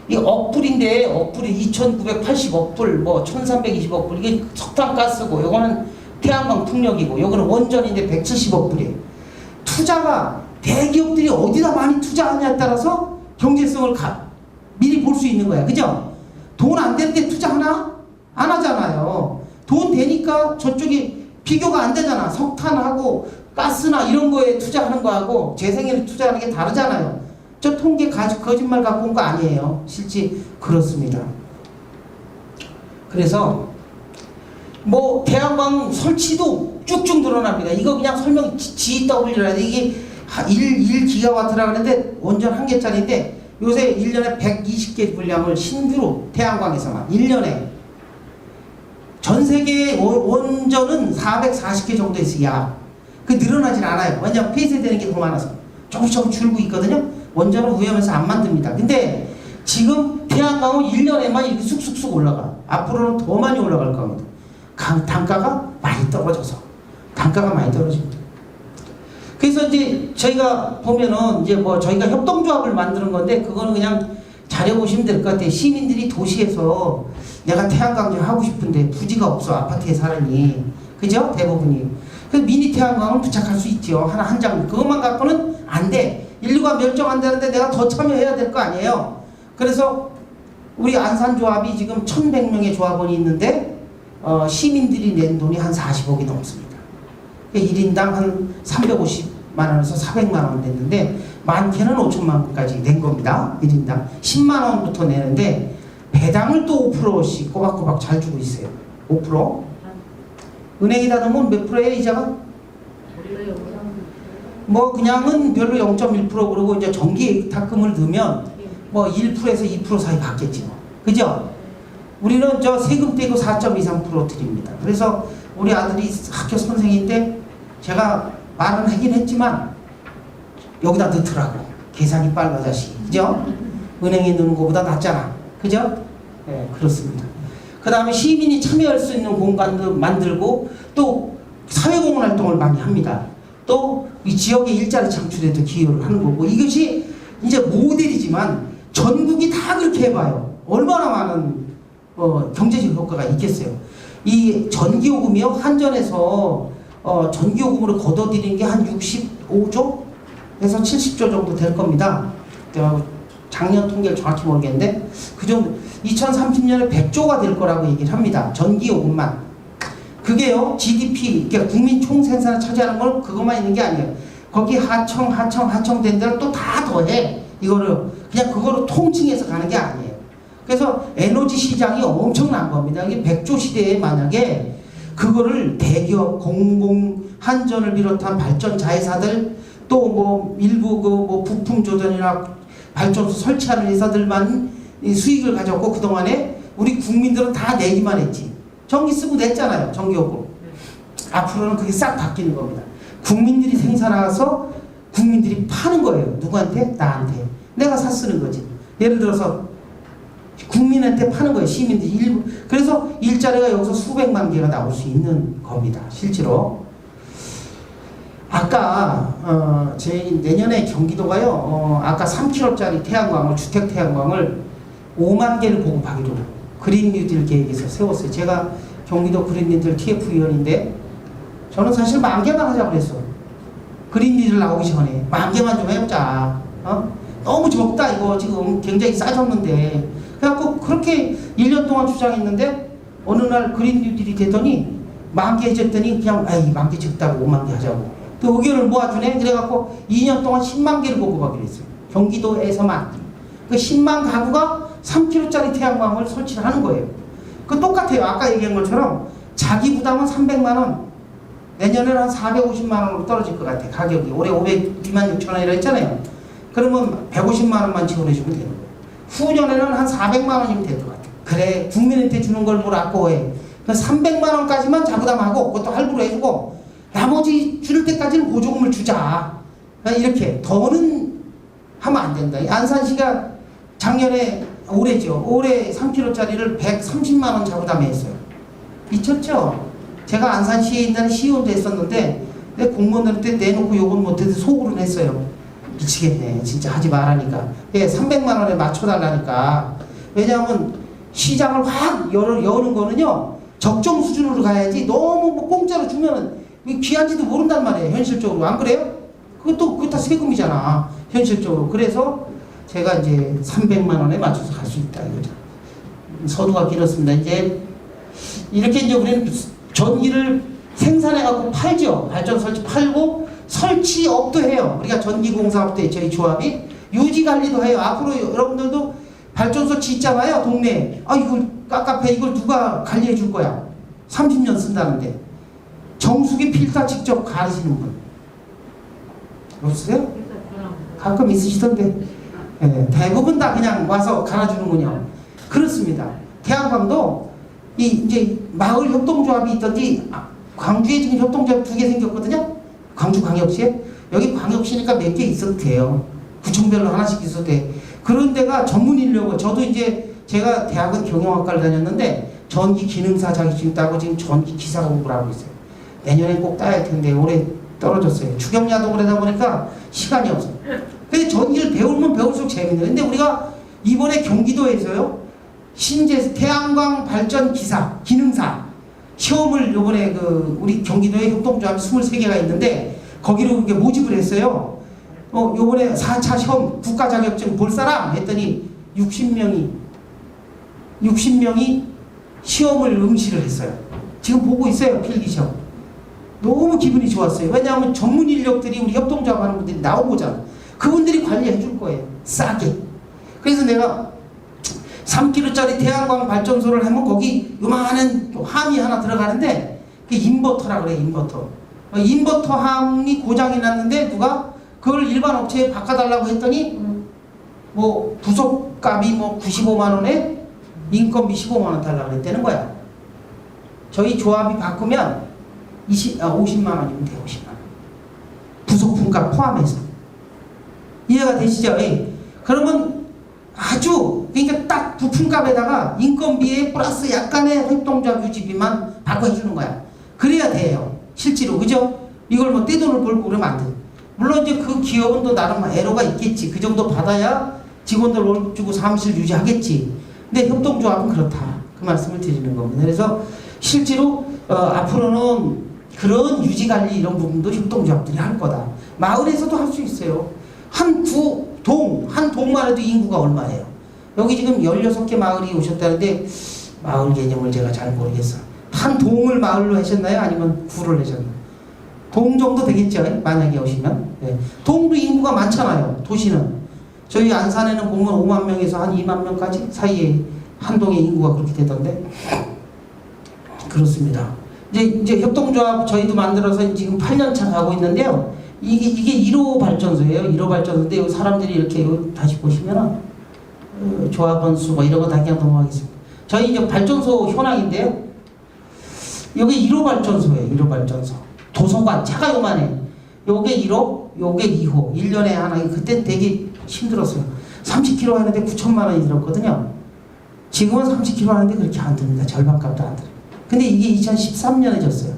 이 억불인데 억불이 2,980억 불, 뭐 1,320억 불 이게 석탄가스고 요거는 태양광 풍력이고 요거는 원전인데 170억 불이에요. 투자가 대기업들이 어디다 많이 투자하냐에 따라서 경제성을 미리 볼 수 있는 거야. 그죠? 돈 안 되는데 투자하나? 안 하잖아요. 돈 되니까 저쪽이 비교가 안 되잖아. 석탄하고 가스나 이런 거에 투자하는 거하고 재생에는 투자하는 게 다르잖아요. 저 통계 거짓말 갖고 온 거 아니에요. 실제 그렇습니다. 그래서 뭐 태양광 설치도 쭉쭉 늘어납니다. 이거 그냥 설명 GW라는데 이게 1기가와트라 그러는데 원전 1개짜리인데 요새 1년에 120개 분량을 신규로 태양광에서만 1년에 전 세계 원전은 440개 정도 있어야 그 늘어나진 않아요. 왜냐면 폐쇄되는 게 더 많아서 조금씩 줄고 있거든요. 원전은 위험해서 안 만듭니다. 근데 지금 태양광은 1년에만 이렇게 쑥쑥쑥 올라가. 앞으로는 더 많이 올라갈 겁니다. 단가가 많이 떨어져서. 단가가 많이 떨어집니다. 그래서 이제 저희가 보면은 이제 뭐 저희가 협동조합을 만드는 건데 그거는 그냥 잘해보시면 될 것 같아요. 시민들이 도시에서 내가 태양광 좀 하고 싶은데 부지가 없어. 아파트에 살으니. 그죠? 대부분이. 그래서 미니 태양광은 부착할 수 있죠. 한 장. 그것만 갖고는 안 돼. 인류가 멸종한다는데 내가 더 참여해야 될 거 아니에요. 그래서 우리 안산조합이 지금 1,100명의 조합원이 있는데 시민들이 낸 돈이 한 40억이 넘습니다. 1인당 한 350만 원에서 400만 원 냈는데 많게는 5천만 원까지 낸 겁니다. 1인당 10만 원부터 내는데 배당을 또 5%씩 꼬박꼬박 잘 주고 있어요. 5%. 은행에다 넣으면 몇 프로예요 이자가? 뭐 그냥은 별로 0.1% 그러고 이제 정기예탁금을 넣으면 뭐 1%에서 2% 사이 받겠지 뭐. 그죠? 우리는 저 세금 떼고 4.23% 드립니다. 그래서 우리 아들이 학교 선생인데 제가 말은 하긴 했지만 여기다 넣더라고. 계산이 빨라 자식이. 그죠? 은행에 넣는 것보다 낫잖아. 그죠? 네, 그렇습니다. 그 다음에 시민이 참여할 수 있는 공간도 만들고 또 사회공헌 활동을 많이 합니다. 또 이 지역의 일자리 창출에도 기여를 하는 거고, 이것이 이제 모델이지만 전국이 다 그렇게 해봐요. 얼마나 많은 경제적 효과가 있겠어요. 이 전기요금이요, 한전에서 전기요금으로 걷어들이는 게 한 65조에서 70조 정도 될 겁니다. 작년 통계를 정확히 모르겠는데 그 정도, 2030년에 100조가 될 거라고 얘기를 합니다. 전기요금만. 그게요, GDP, 그러니까 국민 총생산을 차지하는 건 그것만 있는 게 아니에요. 거기 하청된 데를 또 다 더해. 이거를 그냥 그거로 통칭해서 가는 게 아니에요. 그래서 에너지 시장이 엄청난 겁니다. 이게 100조 시대에 만약에 그거를 대기업, 공공, 한전을 비롯한 발전 자회사들, 또 뭐 일부 그 부품 조달이나 발전소 설치하는 회사들만 수익을 가졌고, 그동안에 우리 국민들은 다 내기만 했지. 전기 쓰고 냈잖아요. 전기요금. 앞으로는 그게 싹 바뀌는 겁니다. 국민들이 생산해서 국민들이 파는 거예요. 누구한테? 나한테. 내가 사 쓰는 거지. 예를 들어서 국민한테 파는 거예요. 시민들이 일부. 그래서 일자리가 여기서 수백만 개가 나올 수 있는 겁니다. 실제로. 아까 제 내년에 경기도가요. 아까 3kg짜리 태양광을, 주택 태양광을 5만 개를 보급하기로 그린 뉴딜 계획에서 세웠어요. 제가 경기도 그린 뉴딜 TF 위원인데 저는 사실 1만 개만 하자고 그랬어. 그린 뉴딜 나오기 전에 1만 개만 좀 해보자. 너무 적다 이거 지금 굉장히 싸졌는데. 그래갖고 그렇게 1년 동안 주장했는데 어느 날 그린 뉴딜이 되더니 1만 개 해줬더니 그냥 2만 개 적다고 5만 개 하자고. 또 의견을 모아주네. 그래갖고 2년 동안 10만 개를 보급하기로 했어요. 경기도에서만. 그 10만 가구가 3kg짜리 태양광을 설치를 하는 거예요. 그 똑같아요. 아까 얘기한 것처럼 자기 부담은 300만 원, 내년에는 한 450만 원으로 떨어질 것 같아. 가격이 올해 502만 6천 원이라 했잖아요. 그러면 150만 원만 지원해 주면 되는 거예요. 후년에는 한 400만 원이면 될 것 같아. 그래, 국민한테 주는 걸 뭘 아까워해. 300만 원까지만 자부담하고 그것도 할부로 해주고 나머지 줄 때까지는 보조금을 주자. 이렇게 더는 하면 안 된다. 안산시가 작년에, 올해죠. 올해 3kg짜리를 130만 원 자부담에 했어요. 미쳤죠? 제가 안산시에 있는 시의원도 했었는데 내 공무원들한테 내놓고 욕은 못해도 속으로는 했어요. 미치겠네. 진짜 하지 말라니까. 300만 원에 맞춰달라니까. 왜냐하면 시장을 확 여는 거는요, 적정 수준으로 가야지 너무 뭐 공짜로 주면은 귀한지도 모른단 말이에요. 현실적으로. 안 그래요? 그거 다 세금이잖아. 현실적으로. 그래서 제가 이제 300만 원에 맞춰서 갈 수 있다 이거죠. 서두가 길었습니다. 이제 이렇게 이제 우리는 전기를 생산해갖고 팔죠. 발전 설치 팔고 설치업도 해요. 우리가 전기공사업도 저희 조합이 유지관리도 해요. 앞으로 여러분들도 발전소 짓잖아요. 동네에. 이걸 깝깝해. 이걸 누가 관리해 줄 거야. 30년 쓴다는데. 정수기 필터 직접 가르치는 분. 없으세요? 가끔 있으시던데. 네, 대부분 다 그냥 와서 갈아주는군요. 그렇습니다. 태양광도 이제 마을 협동조합이 있던지, 광주에 지금 협동조합 2개 생겼거든요. 광주광역시에. 여기 광역시니까 몇 개 있어도 돼요. 구청별로 하나씩 있어도 돼. 그런 데가 전문 인력을, 저도 이제 제가 대학은 경영학과를 다녔는데 전기 기능사 자격증 따고 지금 전기 기사 공부를 하고 있어요. 내년에 꼭 따야 할 텐데 올해 떨어졌어요. 추경야독을 하다 보니까 시간이 없어요. 근데 전기를 배우면 배울수록 재밌네요. 근데 우리가 이번에 경기도에서요, 신재 태양광 발전 기사, 기능사 시험을 요번에 우리 경기도에 협동조합 23개가 있는데 거기로 이렇게 모집을 했어요. 요번에 4차 시험 국가 자격증 볼 사람 했더니 60명이 시험을 응시를 했어요. 지금 보고 있어요. 필기시험. 너무 기분이 좋았어요. 왜냐하면 전문 인력들이 우리 협동조합 하는 분들이 나오고잖아. 그분들이 관리해 줄 거예요. 싸게. 그래서 내가 3kg짜리 태양광 발전소를 하면 거기 요만한 함이 하나 들어가는데 그게 인버터라 그래. 인버터 함이 고장이 났는데 누가 그걸 일반 업체에 바꿔달라고 했더니 뭐 부속값이 뭐 95만 원에 인건비 15만 원 달라고 그랬다는 거야. 저희 조합이 바꾸면 50만 원이면 돼. 50만 원. 부품값 포함해서. 이해가 되시죠? 예. 그러면 아주 그러니까 딱 부품값에다가 인건비에 플러스 약간의 협동조합 유지비만 바꿔주는 거야. 그래야 돼요. 실제로. 그죠? 이걸 뭐 떼돈을 벌고 그러면 안 돼. 물론 이제 그 기업은 또 나름 애로가 있겠지. 그 정도 받아야 직원들 월급 주고 사무실 유지하겠지. 근데 협동조합은 그렇다. 그 말씀을 드리는 겁니다. 그래서 실제로 앞으로는 그런 유지관리 이런 부분도 협동조합들이 할 거다. 마을에서도 할 수 있어요. 한 동만 해도 인구가 얼마예요? 여기 지금 16개 마을이 오셨다는데 마을 개념을 제가 잘 모르겠어. 한 동을 마을로 하셨나요? 아니면 구를 하셨나요? 동 정도 되겠죠? 만약에 오시면. 네. 동도 인구가 많잖아요. 도시는. 저희 안산에는 보면 5만 명에서 한 2만 명까지 사이에 한 동의 인구가 그렇게 되던데. 그렇습니다. 이제 협동조합 저희도 만들어서 지금 8년차 가고 있는데요. 이게 1호 발전소예요. 1호 발전소인데 사람들이 이렇게 다시 보시면은 조합원 수 뭐 이런 거 다 그냥 넘어가겠습니다. 저희 이제 발전소 현황인데요. 여기 1호 발전소예요. 1호 발전소. 도서관 차가 요만해. 요게 1호, 요게 2호. 1년에 하나. 그때 되게 힘들었어요. 30km 하는데 9천만 원이 들었거든요. 지금은 30km 하는데 그렇게 안 듭니다. 절반값도 안 들어요. 근데 이게 2013년에 졌어요.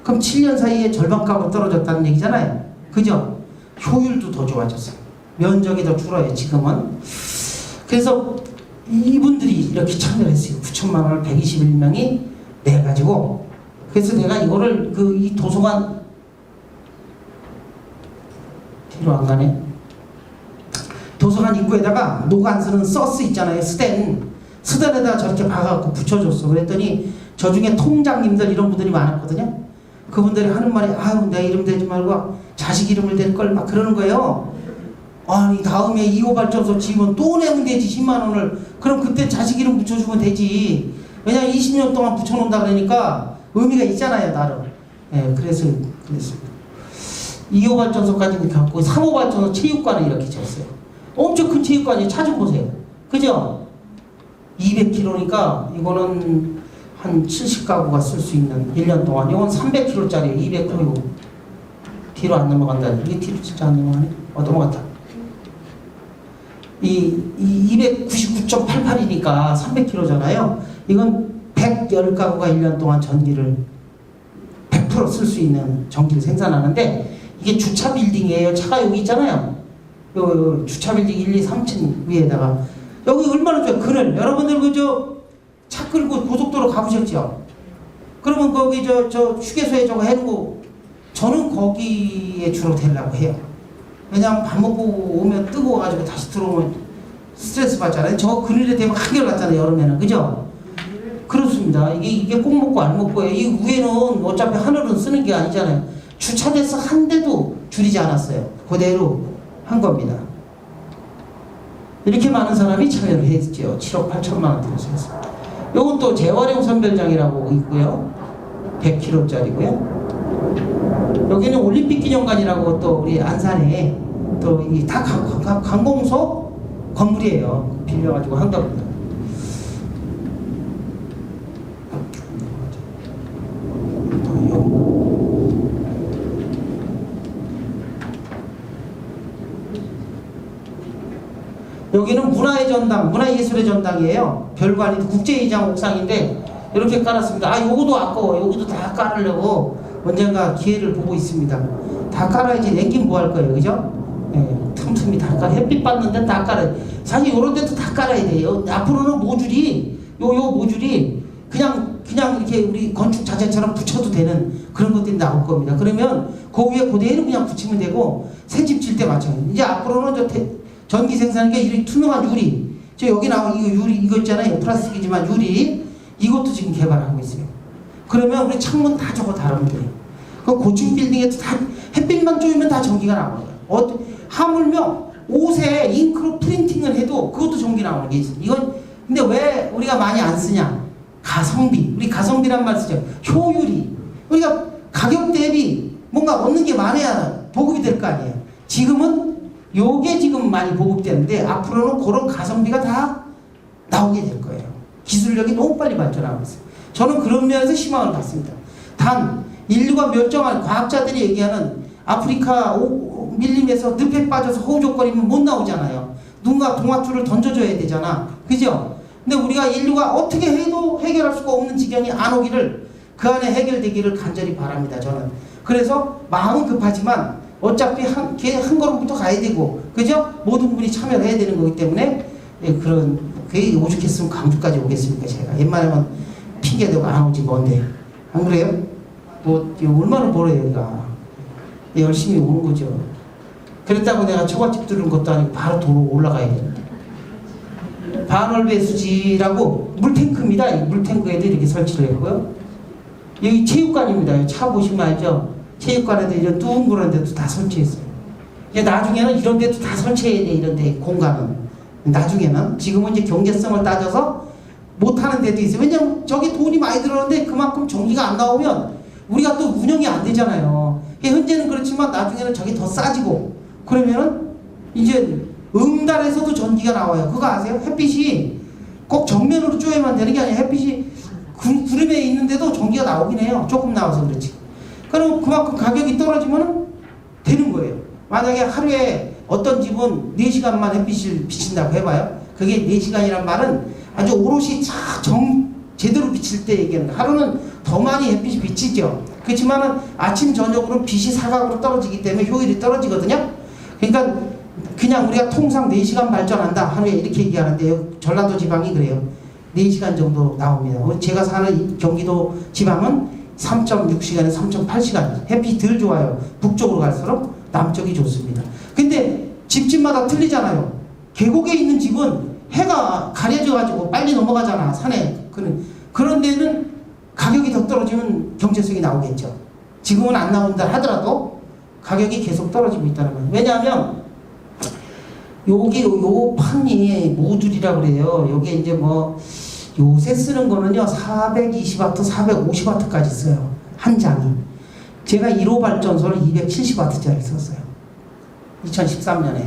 그럼 7년 사이에 절반값으로 떨어졌다는 얘기잖아요. 그죠? 효율도 더 좋아졌어요. 면적이 더 줄어요. 지금은. 그래서 이분들이 이렇게 참여를 했어요. 9천만 원을 121명이 내가지고. 그래서 내가 이거를 이 도서관 뒤로 안 가네. 도서관 입구에다가 노간 쓰는 서스 있잖아요. 스텐에다가 저렇게 박아갖고 붙여줬어. 그랬더니 저 중에 통장님들 이런 분들이 많았거든요. 그분들이 하는 말이 아유 내 이름 대지 말고 자식 이름을 댈 걸 막 그러는 거예요. 아니 다음에 2호 발전소 지으면 또 내면 되지 10만 원을. 그럼 그때 자식 이름 붙여주면 되지. 왜냐면 20년 동안 붙여놓는다 그러니까 의미가 있잖아요 나름. 예, 그래서 그랬습니다. 2호 발전소까지는 갖고 3호 발전소 체육관을 이렇게 졌어요. 엄청 큰 체육관이 차 좀 보세요. 그죠? 200km니까 이거는 한 70가구가 쓸 수 있는 1년 동안. 이건 300km짜리 200km. 뒤로 안 넘어간다. 이게 뒤로 진짜 안 넘어가네. 넘어갔다. 이 299.88이니까 300km잖아요. 이건 110가구가 1년 동안 전기를 100% 쓸 수 있는 전기를 생산하는데 이게 주차 빌딩이에요. 차가 여기 있잖아요. 요 주차 빌딩 1, 2, 3층 위에다가 여기 얼마나 좋아요. 그늘. 여러분들 차 끌고 고속도로 가보셨죠? 그러면 거기 저 휴게소에 저거 해놓고 저는 거기에 주로 되려고 해요. 왜냐하면 밥 먹고 오면 뜨거워가지고 다시 들어오면 스트레스 받잖아요. 저 그늘에 대면 한결같잖아요. 여름에는. 그죠? 그렇습니다. 이게 꼭 먹고 안 먹고요. 이 위에는 어차피 하늘은 쓰는 게 아니잖아요. 주차돼서 한 대도 줄이지 않았어요. 그대로 한 겁니다. 이렇게 많은 사람이 참여를 했죠. 7억 8천만 원 들여서 했습니다. 요건 또 재활용 선별장이라고 있고요. 100kg짜리고요. 여기는 올림픽 기념관이라고 또 우리 안산에 또 이 다 관공서 건물이에요. 빌려가지고 한 겁니다. 여기는 문화의 전당, 문화예술의 전당이에요. 별거 아닌 국제의장 옥상인데 이렇게 깔았습니다. 요거도 아까워. 요것도 다 깔으려고 언젠가 기회를 보고 있습니다. 다 깔아야지. 냉긴 뭐 할 거예요. 그죠? 예, 틈틈이 다 깔아. 햇빛 받는데 다 깔아야 돼. 사실 요런 데도 다 깔아야 돼요. 앞으로는 모듈이 요 모듈이 그냥 이렇게 우리 건축 자재처럼 붙여도 되는 그런 것들이 나올 겁니다. 그러면 그 위에 그대로 그냥 붙이면 되고 새 집 질 때 마찬가지. 이제 앞으로는 전기 생산하니까 이런 투명한 유리. 저 여기 나온 이거 유리 이거 있잖아요. 플라스틱이지만 유리. 이것도 지금 개발하고 있어요. 그러면 우리 창문 다 저거 달으면 돼요. 그 고층 빌딩에도 다 햇빛만 쪼이면 다 전기가 나오는 거예요. 하물며 옷에 잉크로 프린팅을 해도 그것도 전기 나오는 게 있어요. 이건 근데 왜 우리가 많이 안 쓰냐? 가성비. 우리 가성비란 말 쓰죠. 효율이. 우리가 가격 대비 뭔가 얻는 게 많아야 보급이 될 거 아니에요. 지금은 요게 지금 많이 보급되는데 앞으로는 그런 가성비가 다 나오게 될 거예요. 기술력이 너무 빨리 발전하고 있어요. 저는 그런 면에서 희망을 갖습니다. 단 인류가 멸종할 과학자들이 얘기하는 아프리카 밀림에서 늪에 빠져서 허우적거리면 못 나오잖아요. 누군가 동아줄을 던져줘야 되잖아. 그죠? 근데 우리가 인류가 어떻게 해도 해결할 수가 없는 지경이 안 오기를, 그 안에 해결되기를 간절히 바랍니다. 저는. 그래서 마음은 급하지만 어차피 한 걸음부터 가야 되고, 그죠? 모든 분이 참여를 해야 되는 거기 때문에, 예, 그런, 그게 오죽했으면 강주까지 오겠습니까, 제가. 웬만하면 핑계대고 안 오지 뭔데. 안 그래요? 뭐, 얼마나 벌어요, 여기가. 예, 열심히 오는 거죠. 그랬다고 내가 처갓집 들은 것도 아니고 바로 도로 올라가야 되는데. 반월배수지라고 물탱크입니다. 이 물탱크에도 이렇게 설치를 했고요. 여기 체육관입니다. 차 보시면 알죠? 체육관에도 이런 둥그런 데도 다 설치했어요. 이제 나중에는 이런 데도 다 설치해야 돼, 이런 데 공간은. 나중에는. 지금은 이제 경제성을 따져서 못하는 데도 있어요. 왜냐면 저게 돈이 많이 들었는데 그만큼 전기가 안 나오면 우리가 또 운영이 안 되잖아요. 현재는 그렇지만 나중에는 저게 더 싸지고, 그러면은 이제 응달에서도 전기가 나와요. 그거 아세요? 햇빛이 꼭 정면으로 쪼여만 되는 게 아니라 햇빛이 구름에 있는데도 전기가 나오긴 해요. 조금 나와서 그렇지. 그럼 그만큼 가격이 떨어지면 되는 거예요. 만약에 하루에 어떤 집은 4시간만 햇빛을 비친다고 해봐요. 그게 4시간이란 말은 아주 오롯이 제대로 비칠 때 얘기하는 거예요. 하루는 더 많이 햇빛이 비치죠. 그렇지만은 아침 저녁으로는 빛이 사각으로 떨어지기 때문에 효율이 떨어지거든요. 그러니까 그냥 우리가 통상 4시간 발전한다 하루에 이렇게 얘기하는데요. 전라도 지방이 그래요. 4시간 정도 나옵니다. 제가 사는 경기도 지방은 3.6시간에서 3.8시간 햇빛이 덜 좋아요. 북쪽으로 갈수록 남쪽이 좋습니다. 근데 집집마다 틀리잖아요. 계곡에 있는 집은 해가 가려져 가지고 빨리 넘어가잖아, 산에. 그런 데는 가격이 더 떨어지면 경제성이 나오겠죠. 지금은 안 나온다 하더라도 가격이 계속 떨어지고 있다는 거예요. 왜냐하면 여기 요 판이 모듈이라고 그래요. 요게 이제 뭐 요새 쓰는 거는요 420W, 450W까지 써요. 한 장이. 제가 1호 발전소는 270W짜리 썼어요. 2013년에.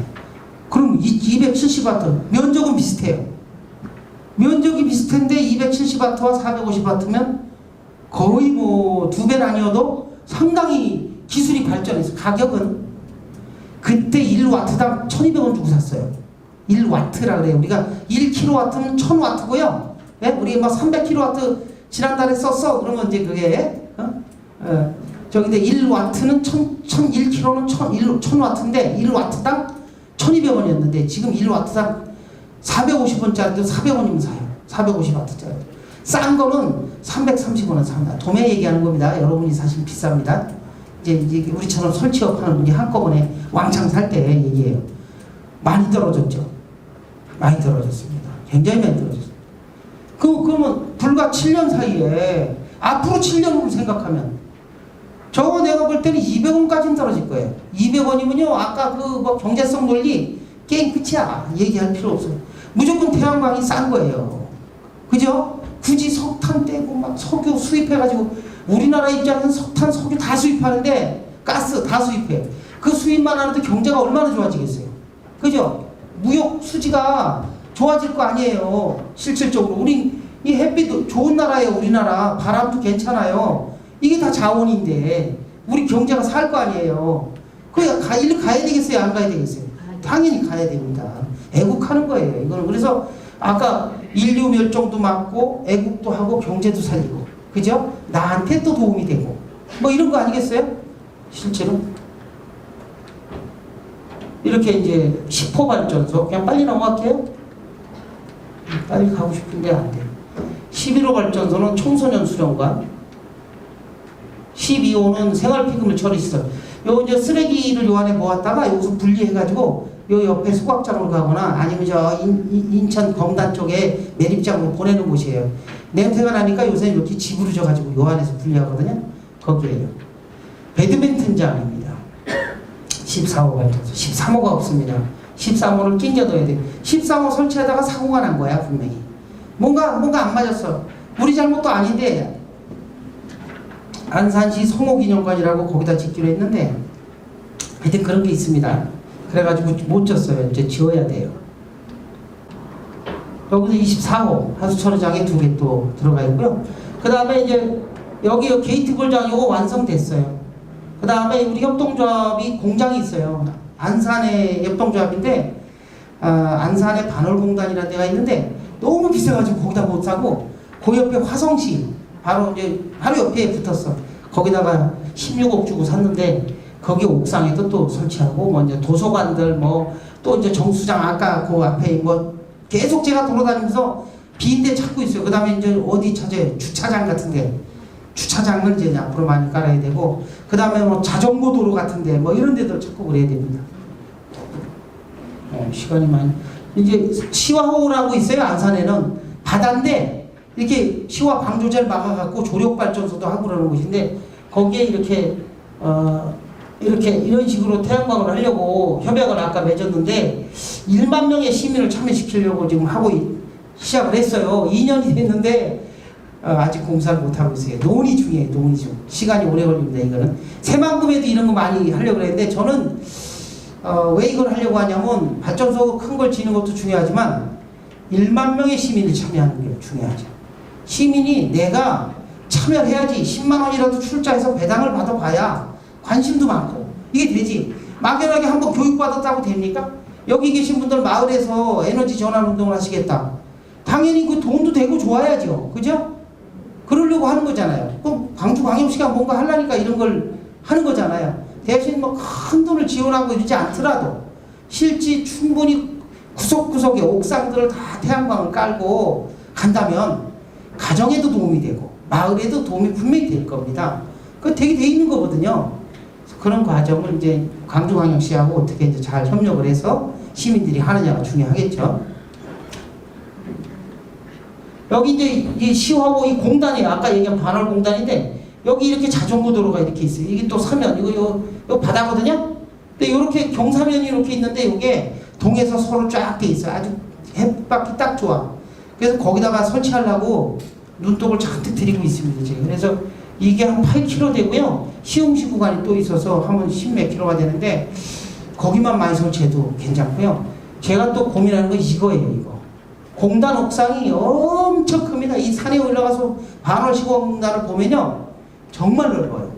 그럼 270W 면적은 비슷해요. 면적이 비슷한데 270W와 450W면 거의 뭐 2배는 아니어도 상당히 기술이 발전해서 가격은 그때 1W당 1200원 주고 샀어요. 1W라 그래요. 우리가 1kW는 1000W고요. 예? 우리 뭐 300kW 지난달에 썼어. 그러면 이제 그게 저기인데 1W는 1kg는 1000W인데 1W당 1200원이었는데 지금 1W당 450원짜리도 400원이면 사요. 450W짜리. 싼 거는 330원은 삽니다. 도매 얘기하는 겁니다. 여러분이 사실 비쌉니다. 이제 우리처럼 설치업 하는 분이 한꺼번에 왕창 살 때 얘기해요. 많이 떨어졌죠. 많이 떨어졌습니다. 굉장히 많이 떨어졌어요. 그러면 불과 7년 사이에 앞으로 7년을 생각하면 저거 내가 볼 때는 200원까지는 떨어질 거예요. 200원이면요 아까 그 뭐 경제성 논리 게임 끝이야. 얘기할 필요 없어요. 무조건 태양광이 싼 거예요. 그죠? 굳이 석탄 떼고 막 석유 수입해가지고 우리나라 입장에서는 석탄, 석유 다 수입하는데 가스 다 수입해. 그 수입만 하는데 경제가 얼마나 좋아지겠어요. 그죠? 무역 수지가 좋아질 거 아니에요. 실질적으로. 우리 이 햇빛도 좋은 나라예요. 우리나라. 바람도 괜찮아요. 이게 다 자원인데 우리 경제가 살 거 아니에요. 일로 가야 되겠어요? 안 가야 되겠어요? 당연히 가야 됩니다. 애국하는 거예요. 이거는 그래서 아까 인류 멸종도 막고 애국도 하고 경제도 살리고 그죠? 나한테 또 도움이 되고 뭐 이런 거 아니겠어요? 실제로 이렇게 이제 10호 발전소 그냥 빨리 넘어갈게요. 빨리 가고 싶은데 안 돼. 11호 발전소는 청소년 수련관, 12호는 생활피금을 처리시설. 요 이제 쓰레기를 요 안에 모았다가 여기서 분리해가지고 요 옆에 소각장으로 가거나 아니면 저 인천 검단 쪽에 매립장으로 보내는 곳이에요. 냄새가 나니까 요새 이렇게 지부르져가지고 요 안에서 분리하거든요. 거기에요. 배드민턴장입니다. 14호 발전소. 13호가 없습니다. 13호를 끼겨둬야 돼. 13호 설치하다가 사고가 난 거야 분명히. 뭔가 안 맞았어. 우리 잘못도 아닌데 안산시 성호기념관이라고 거기다 짓기로 했는데 하여튼 그런 게 있습니다. 그래가지고 못 졌어요. 이제 지어야 돼요. 여기서 24호 하수처리장에 2개 또 들어가 있고요. 그 다음에 이제 여기 게이트 볼장 요거 완성됐어요. 그 그 다음에 우리 협동조합이 공장이 있어요. 안산의 협동조합인데 안산에 반월공단이라는 데가 있는데 너무 비싸가지고 거기다 못 사고 그 옆에 화성시 바로 이제 바로 옆에 붙었어. 거기다가 16억 주고 샀는데 거기 옥상에도 또 설치하고 뭐 이제 도서관들 뭐 또 이제 정수장 아까 그 앞에 뭐 계속 제가 돌아다니면서 빈데 찾고 있어요. 그 다음에 이제 어디 찾아요? 주차장 같은데 주차장을 이제 앞으로 많이 깔아야 되고 그 다음에 뭐 자전거 도로 같은데 뭐 이런 데도 찾고 그래야 됩니다. 시간이 많이 이제 시화호라고 있어요. 안산에는 바다인데 이렇게 시화 방조제를 막아갖고 조력발전소도 하고 그러는 곳인데 거기에 이렇게 이런 식으로 태양광을 하려고 협약을 아까 맺었는데 1만 명의 시민을 참여시키려고 지금 하고 시작을 했어요. 2년이 됐는데 아직 공사를 못하고 있어요. 논의 중이에요. 논의 중. 시간이 오래 걸립니다. 이거는 새만금에도 이런 거 많이 하려고 그랬는데 저는 왜 이걸 하려고 하냐면 발전소 큰 걸 지는 것도 중요하지만 1만 명의 시민이 참여하는 게 중요하죠. 시민이 내가 참여를 해야지 10만 원이라도 출자해서 배당을 받아봐야 관심도 많고 이게 되지. 막연하게 한번 교육받았다고 됩니까? 여기 계신 분들 마을에서 에너지 전환 운동을 하시겠다. 당연히 그 돈도 되고 좋아야죠. 그죠? 그러려고 하는 거잖아요. 그럼 광주광역시가 뭔가 하려니까 이런 걸 하는 거잖아요. 대신 뭐 큰 돈을 지원하고 이러지 않더라도 실제 충분히 구석구석에 옥상들을 다 태양광을 깔고 간다면 가정에도 도움이 되고 마을에도 도움이 분명히 될 겁니다. 그거 되게 돼 있는 거거든요. 그런 과정을 이제 광주광역시하고 어떻게 이제 잘 협력을 해서 시민들이 하느냐가 중요하겠죠. 여기 이제 이 시화호 이 공단이에요. 아까 얘기한 반월공단인데 여기 이렇게 자전거 도로가 이렇게 있어요. 이게 또 서면 이거 바다거든요. 근데 이렇게 경사면이 이렇게 있는데 이게 동에서 서로 쫙 돼 있어요. 아주 햇받기 딱 좋아. 그래서 거기다가 설치하려고 눈독을 잔뜩 들이고 있습니다. 지금. 그래서 이게 한 8km 되고요. 시흥시 구간이 또 있어서 하면 10몇 킬로가 되는데 거기만 많이 설치해도 괜찮고요. 제가 또 고민하는 건 이거예요. 이거. 공단 옥상이 엄청 큽니다. 이 산에 올라가서 반월시공단을 보면요. 정말 넓어요.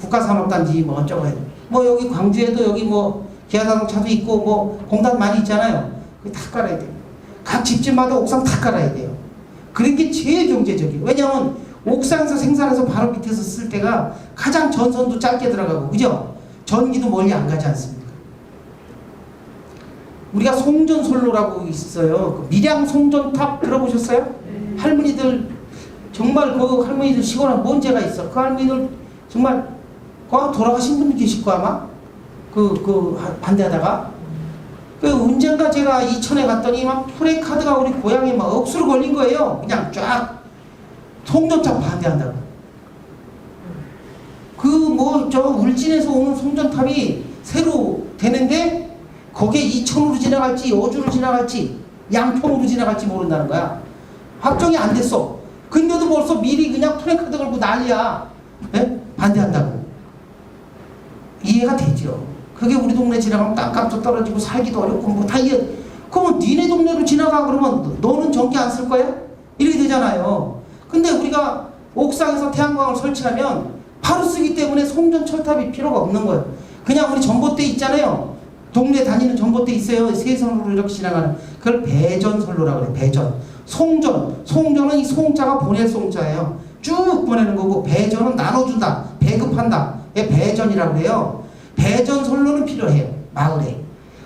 국가산업단지 뭐 어쩌고 해요. 뭐 여기 광주에도 여기 뭐 기아자동차도 있고 뭐 공단 많이 있잖아요. 그거 다 깔아야 돼요. 각 집집마다 옥상 다 깔아야 돼요. 그런 게 제일 경제적이에요. 왜냐하면 옥상에서 생산해서 바로 밑에서 쓸 때가 가장 전선도 짧게 들어가고 그죠? 전기도 멀리 안 가지 않습니까? 우리가 송전솔로라고 있어요. 그 밀양 송전탑 들어보셨어요? 할머니들 정말 그 할머니들 시골에 뭔 죄가 있어. 그 할머니들 정말 돌아가신 분 계실 거 아마 반대하다가 언젠가 제가 이천에 갔더니 막 프레카드가 우리 고향에 막 억수로 걸린 거예요. 그냥 쫙 송전탑 반대한다고. 저 울진에서 오는 송전탑이 새로 되는데 거기에 이천으로 지나갈지 여주로 지나갈지 양평으로 지나갈지 모른다는 거야. 확정이 안 됐어. 근데도 벌써 미리 그냥 프레카드 걸고 난리야. 네? 반대한다고. 이해가 되죠. 그게 우리 동네 지나가면 땅값도 떨어지고 살기도 어렵고 뭐 다 이해. 그러면 니네 동네로 지나가 그러면 너는 전기 안 쓸 거야? 이렇게 되잖아요. 근데 우리가 옥상에서 태양광을 설치하면 바로 쓰기 때문에 송전 철탑이 필요가 없는 거예요. 그냥 우리 전봇대 있잖아요. 동네 다니는 전봇대 있어요. 세선으로 이렇게 지나가는. 그걸 배전선로라고 그래요. 배전. 송전은 이 송자가 보낼 송자예요. 쭉 보내는 거고 배전은 나눠준다. 배급한다. 배전이라고 해요. 배전선로는 필요해요. 마을에.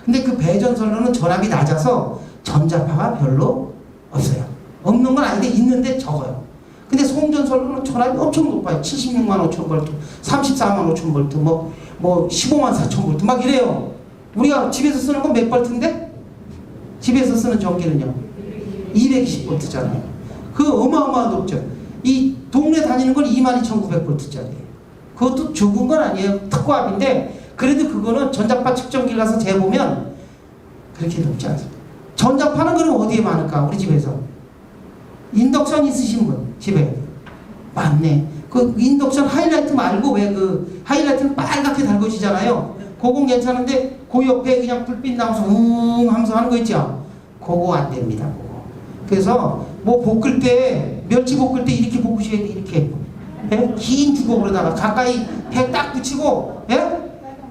근데 그 배전선로는 전압이 낮아서 전자파가 별로 없어요. 없는 건 아닌데 있는데 적어요. 근데 송전선로는 전압이 엄청 높아요. 76만 5천 볼트, 34만 5천 볼트, 뭐 15만 4천 볼트 막 이래요. 우리가 집에서 쓰는 건 몇 볼트인데? 집에서 쓰는 전기는요? 220볼트잖아요. 그 어마어마한 높죠. 이 동네 다니는 건 22,900볼트짜리예요. 그것도 적은 건 아니에요. 특고압인데 그래도 그거는 전자파 측정기를 가서 재보면 그렇게 높지 않습니다. 전자파는 그럼 어디에 많을까? 우리 집에서. 인덕션 있으신 분 집에 맞네. 그 인덕션 하이라이트 말고 왜 그 하이라이트는 빨갛게 달궈지잖아요. 그건 괜찮은데 그 옆에 그냥 불빛 나와서 하면서 하는 거 있죠. 그거 안 됩니다. 그거. 그래서 뭐 볶을 때 멸치 볶을 때 이렇게 볶으셔야 돼. 이렇게 예? 긴 주걱으로다가 가까이 배 딱 붙이고, 예?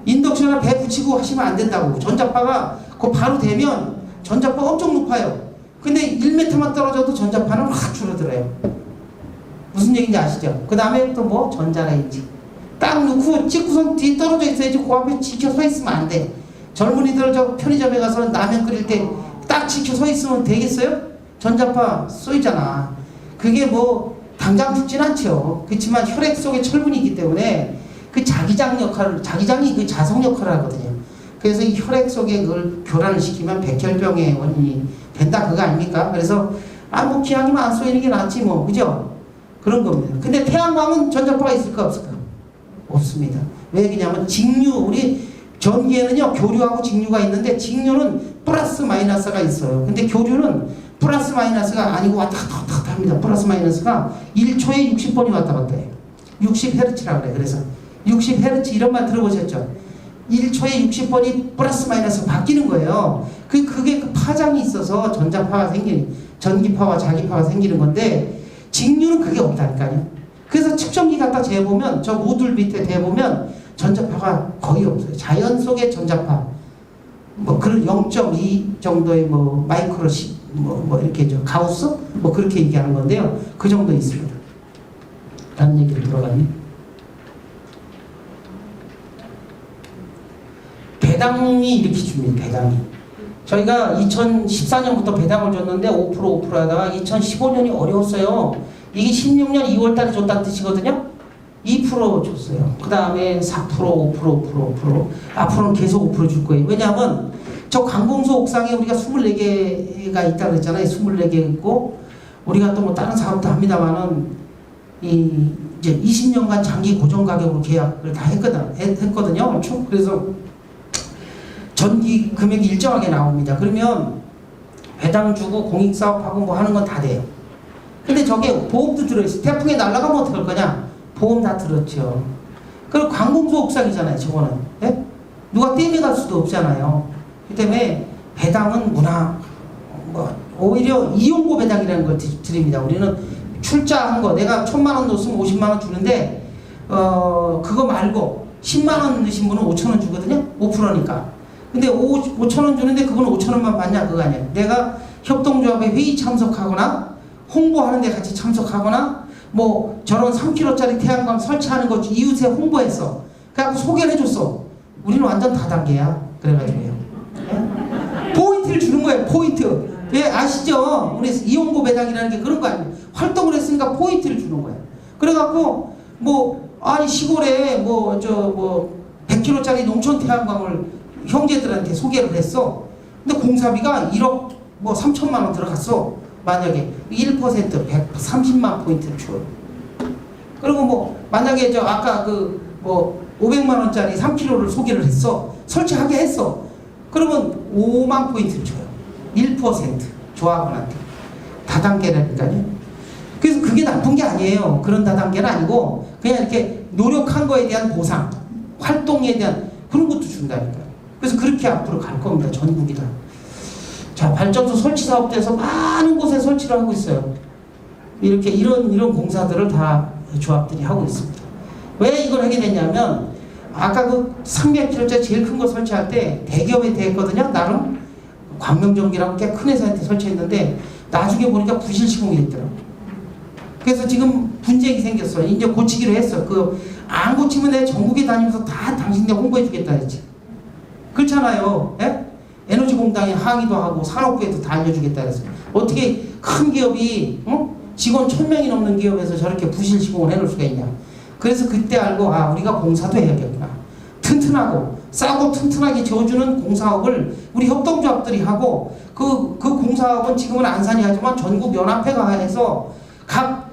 인덕션을 배 붙이고 하시면 안 된다고. 전자파가 그 바로 되면 전자파 엄청 높아요. 근데 1m만 떨어져도 전자파는 확 줄어들어요. 무슨 얘기인지 아시죠? 그 다음에 또 뭐 전자레인지 딱 놓고 찍고선 뒤에 떨어져 있어야지. 그 앞에 지켜 서 있으면 안 돼. 젊은이들 저 편의점에 가서 라면 끓일 때 딱 지켜 서 있으면 되겠어요? 전자파 쏘이잖아. 그게 뭐 당장 죽진 않죠. 그렇지만 혈액 속에 철분이 있기 때문에 그 자기장 역할을, 자기장이 그 자석 역할을 하거든요. 그래서 이 혈액 속에 그걸 교란을 시키면 백혈병의 원인이 된다, 그거 아닙니까? 그래서 뭐 기왕이면 안 쏘이는 게 낫지 뭐, 그죠? 그런 겁니다. 근데 태양광은 전자파가 있을까 없을까? 없습니다. 왜 그러냐면 직류, 우리 전기에는요 교류하고 직류가 있는데, 직류는 플러스 마이너스가 있어요. 근데 교류는 플러스 마이너스가 아니고 왔다 갔다 합니다. 플러스 마이너스가 1초에 60번이 왔다 갔다 해요. 60Hz라고 그래. 그래서 60Hz 이런 말 들어보셨죠? 1초에 60번이 플러스 마이너스 바뀌는 거예요. 그게 그 파장이 있어서 전자파가 생기는, 전기파와 자기파가 생기는 건데, 직류는 그게 없다니까요. 그래서 측정기 갖다 재보면, 저 모듈 밑에 대보면 전자파가 거의 없어요. 자연 속의 전자파, 뭐 그런 0.2 정도의 뭐 마이크로십, 뭐 이렇게 저 가우스, 뭐 그렇게 얘기하는 건데요. 그 정도 있습니다. 라는 얘기를 들어가니. 배당이 이렇게 줍니다. 배당이. 저희가 2014년부터 배당을 줬는데 5% 하다가 2015년이 어려웠어요. 이게 16년 2월 달에 줬다는 뜻이거든요. 2% 줬어요. 그 다음에 4%, 5%. 앞으로는 계속 5% 줄 거예요. 왜냐하면 저 관공서 옥상에 우리가 24개가 있다고 그랬잖아요. 24개 있고, 우리가 또 뭐 다른 사업도 합니다만은, 이제 20년간 장기 고정 가격으로 계약을 다 했거든요. 그렇죠? 그래서 전기 금액이 일정하게 나옵니다. 그러면 배당 주고 공익사업하고 뭐 하는 건 다 돼요. 근데 저게 보험도 들어있어요. 태풍에 날아가면 어떡할 거냐? 보험 다 들었죠. 그리고 관공서 옥상이잖아요. 저거는. 예? 누가 떼내 갈 수도 없잖아요. 그 때문에 배당은 뭐 오히려 이용고 배당이라는 걸 드립니다. 우리는 출자한 거, 내가 1,000만 원 넣었으면 50만 원 주는데, 그거 말고 10만 원 넣으신 분은 5천 원 주거든요. 5%니까. 근데 5천 원 주는데 그건 5천 원만 받냐? 그거 아니에요. 내가 협동조합에 회의 참석하거나 홍보하는 데 같이 참석하거나 뭐 저런 3kg짜리 태양광 설치하는 거 이웃에 홍보했어. 그래갖고 소개를 해줬어. 우리는 완전 다단계야. 그래가지고요. 예? 포인트를 주는 거예요. 포인트. 예, 아시죠? 우리 이용고 배당이라는 게 그런 거 아니에요. 활동을 했으니까 포인트를 주는 거예요. 그래갖고 아니 시골에 100kg짜리 농촌 태양광을 형제들한테 소개를 했어. 근데 공사비가 1억 3천만 원 들어갔어. 만약에 1% 130만 포인트를 줘요. 그리고 만약에 아까 500만 원짜리 3kg를 소개를 했어. 설치하게 했어. 그러면 5만 포인트를 줘요. 1% 조합원한테. 다단계라니까요. 그래서 그게 나쁜 게 아니에요. 그런 다단계는 아니고 그냥 이렇게 노력한 거에 대한 보상, 활동에 대한 그런 것도 준다니까요. 그래서 그렇게 앞으로 갈 겁니다. 전국이 다. 자, 발전소 설치 사업대에서 많은 곳에 설치를 하고 있어요. 이렇게 이런 공사들을 다 조합들이 하고 있습니다. 왜 이걸 하게 됐냐면, 아까 300kg짜리 제일 큰 거 설치할 때 대기업에 대했거든요. 나름 광명전기라고 꽤 큰 회사한테 설치했는데 나중에 보니까 부실 시공이 됐더라고요. 그래서 지금 분쟁이 생겼어요. 이제 고치기로 했어. 안 고치면 내가 전국에 다니면서 다 당신네 홍보해 주겠다 했지. 그렇잖아요. 예? 에너지공단에 항의도 하고 산업부에도 다 알려주겠다 그랬어요. 어떻게 큰 기업이 직원 1,000명이 넘는 기업에서 저렇게 부실 시공을 해놓을 수가 있냐. 그래서 그때 알고 우리가 공사도 해야겠구나. 튼튼하고 싸고 튼튼하게 지어주는 공사업을 우리 협동조합들이 하고, 그 공사업은 지금은 안산이 하지만 전국 연합회가 해서 각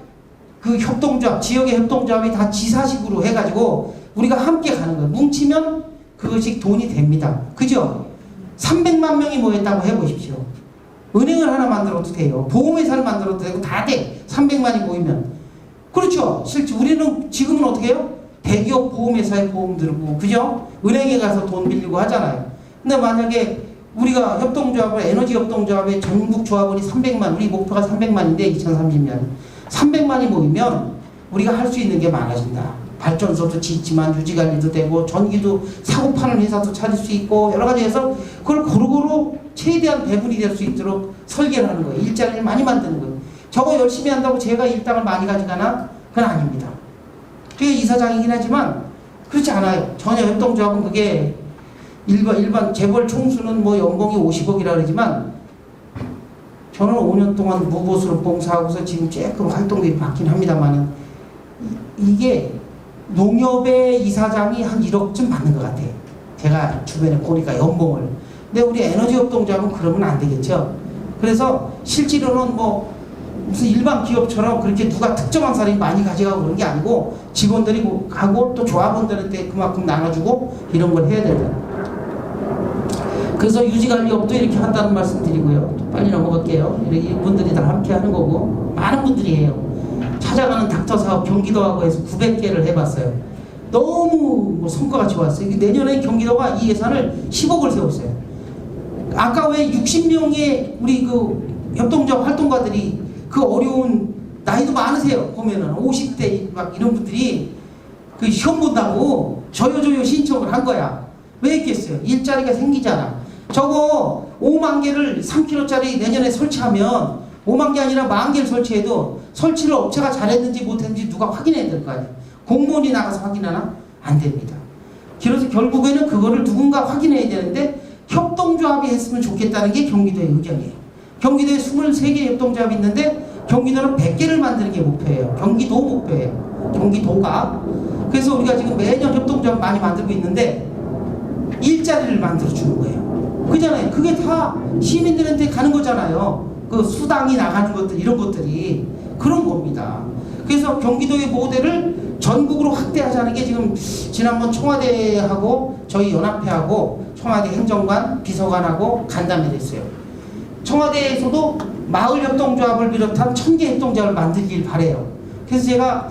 협동조합, 지역의 협동조합이 다 지사식으로 해가지고 우리가 함께 가는 거예요. 뭉치면 그것이 돈이 됩니다. 그죠? 300만 명이 모였다고 해보십시오. 은행을 하나 만들어도 돼요. 보험회사를 만들어도 되고 다 돼. 300만이 모이면. 그렇죠. 실제 우리는 지금은 어떻게 해요? 대기업 보험회사에 보험 들고, 그죠? 은행에 가서 돈 빌리고 하잖아요. 근데 만약에 우리가 협동조합을, 에너지 협동조합의 전국 조합원이 300만, 우리 목표가 300만인데 2030년 300만이 모이면 우리가 할 수 있는 게 많아진다. 발전소도 짓지만 유지관리도 되고 전기도 사고 파는 회사도 찾을 수 있고 여러 가지 해서 그걸 고루고루 최대한 배분이 될 수 있도록 설계를 하는 거예요. 일자리를 많이 만드는 거예요. 저거 열심히 한다고 제가 일당을 많이 가져가나? 그건 아닙니다. 그게 이사장이긴 하지만 그렇지 않아요. 전혀 협동조합은 그게 일반 재벌 총수는 뭐 연봉이 50억이라 그러지만 저는 5년 동안 무보수로 봉사하고서 지금 조금 활동비를 받긴 합니다만은 이게 농협의 이사장이 한 1억쯤 받는 것 같아요. 제가 주변에 보니까 연봉을. 근데 우리 에너지협동조합은 그러면 안 되겠죠. 그래서 실제로는 뭐 무슨 일반 기업처럼 그렇게 누가 특정한 사람이 많이 가져가고 그런 게 아니고 직원들이 가고 또 조합원들한테 그만큼 나눠주고 이런 걸 해야 된다. 그래서 유지관리업도 이렇게 한다는 말씀 드리고요. 빨리 넘어갈게요. 이분들이 다 함께 하는 거고 많은 분들이 해요. 찾아가는 닥터 사업 경기도하고 해서 900개를 해봤어요. 너무 뭐 성과가 좋았어요. 내년에 경기도가 이 예산을 10억을 세웠어요. 아까 왜 60명의 우리 그 협동조합 활동가들이 그 어려운 나이도 많으세요. 보면은 50대 막 이런 분들이 그 시험 본다고 저요저요 신청을 한 거야. 왜 했겠어요? 일자리가 생기잖아. 저거 5만 개를 3kg짜리 내년에 설치하면 5만 개 아니라 1만 개를 설치해도 설치를 업체가 잘했는지 못했는지 누가 확인해야 될 거 아니에요. 공무원이 나가서 확인하나? 안 됩니다. 그래서 결국에는 그거를 누군가 확인해야 되는데 협동조합이 했으면 좋겠다는 게 경기도의 의견이에요. 경기도에 23개 협동조합이 있는데 경기도는 100개를 만드는 게 목표예요. 경기도 목표예요. 경기도가. 그래서 우리가 지금 매년 협동조합 많이 만들고 있는데 일자리를 만들어주는 거예요. 그잖아요. 그게 다 시민들한테 가는 거잖아요. 그 수당이 나가는 것들 이런 것들이 그런 겁니다. 그래서 경기도의 모델을 전국으로 확대하자는 게 지금 지난번 청와대하고 저희 연합회하고 청와대 행정관, 비서관하고 간담회를 했어요. 청와대에서도 마을 협동조합을 비롯한 1000개 협동조합을 만들길 바래요. 그래서 제가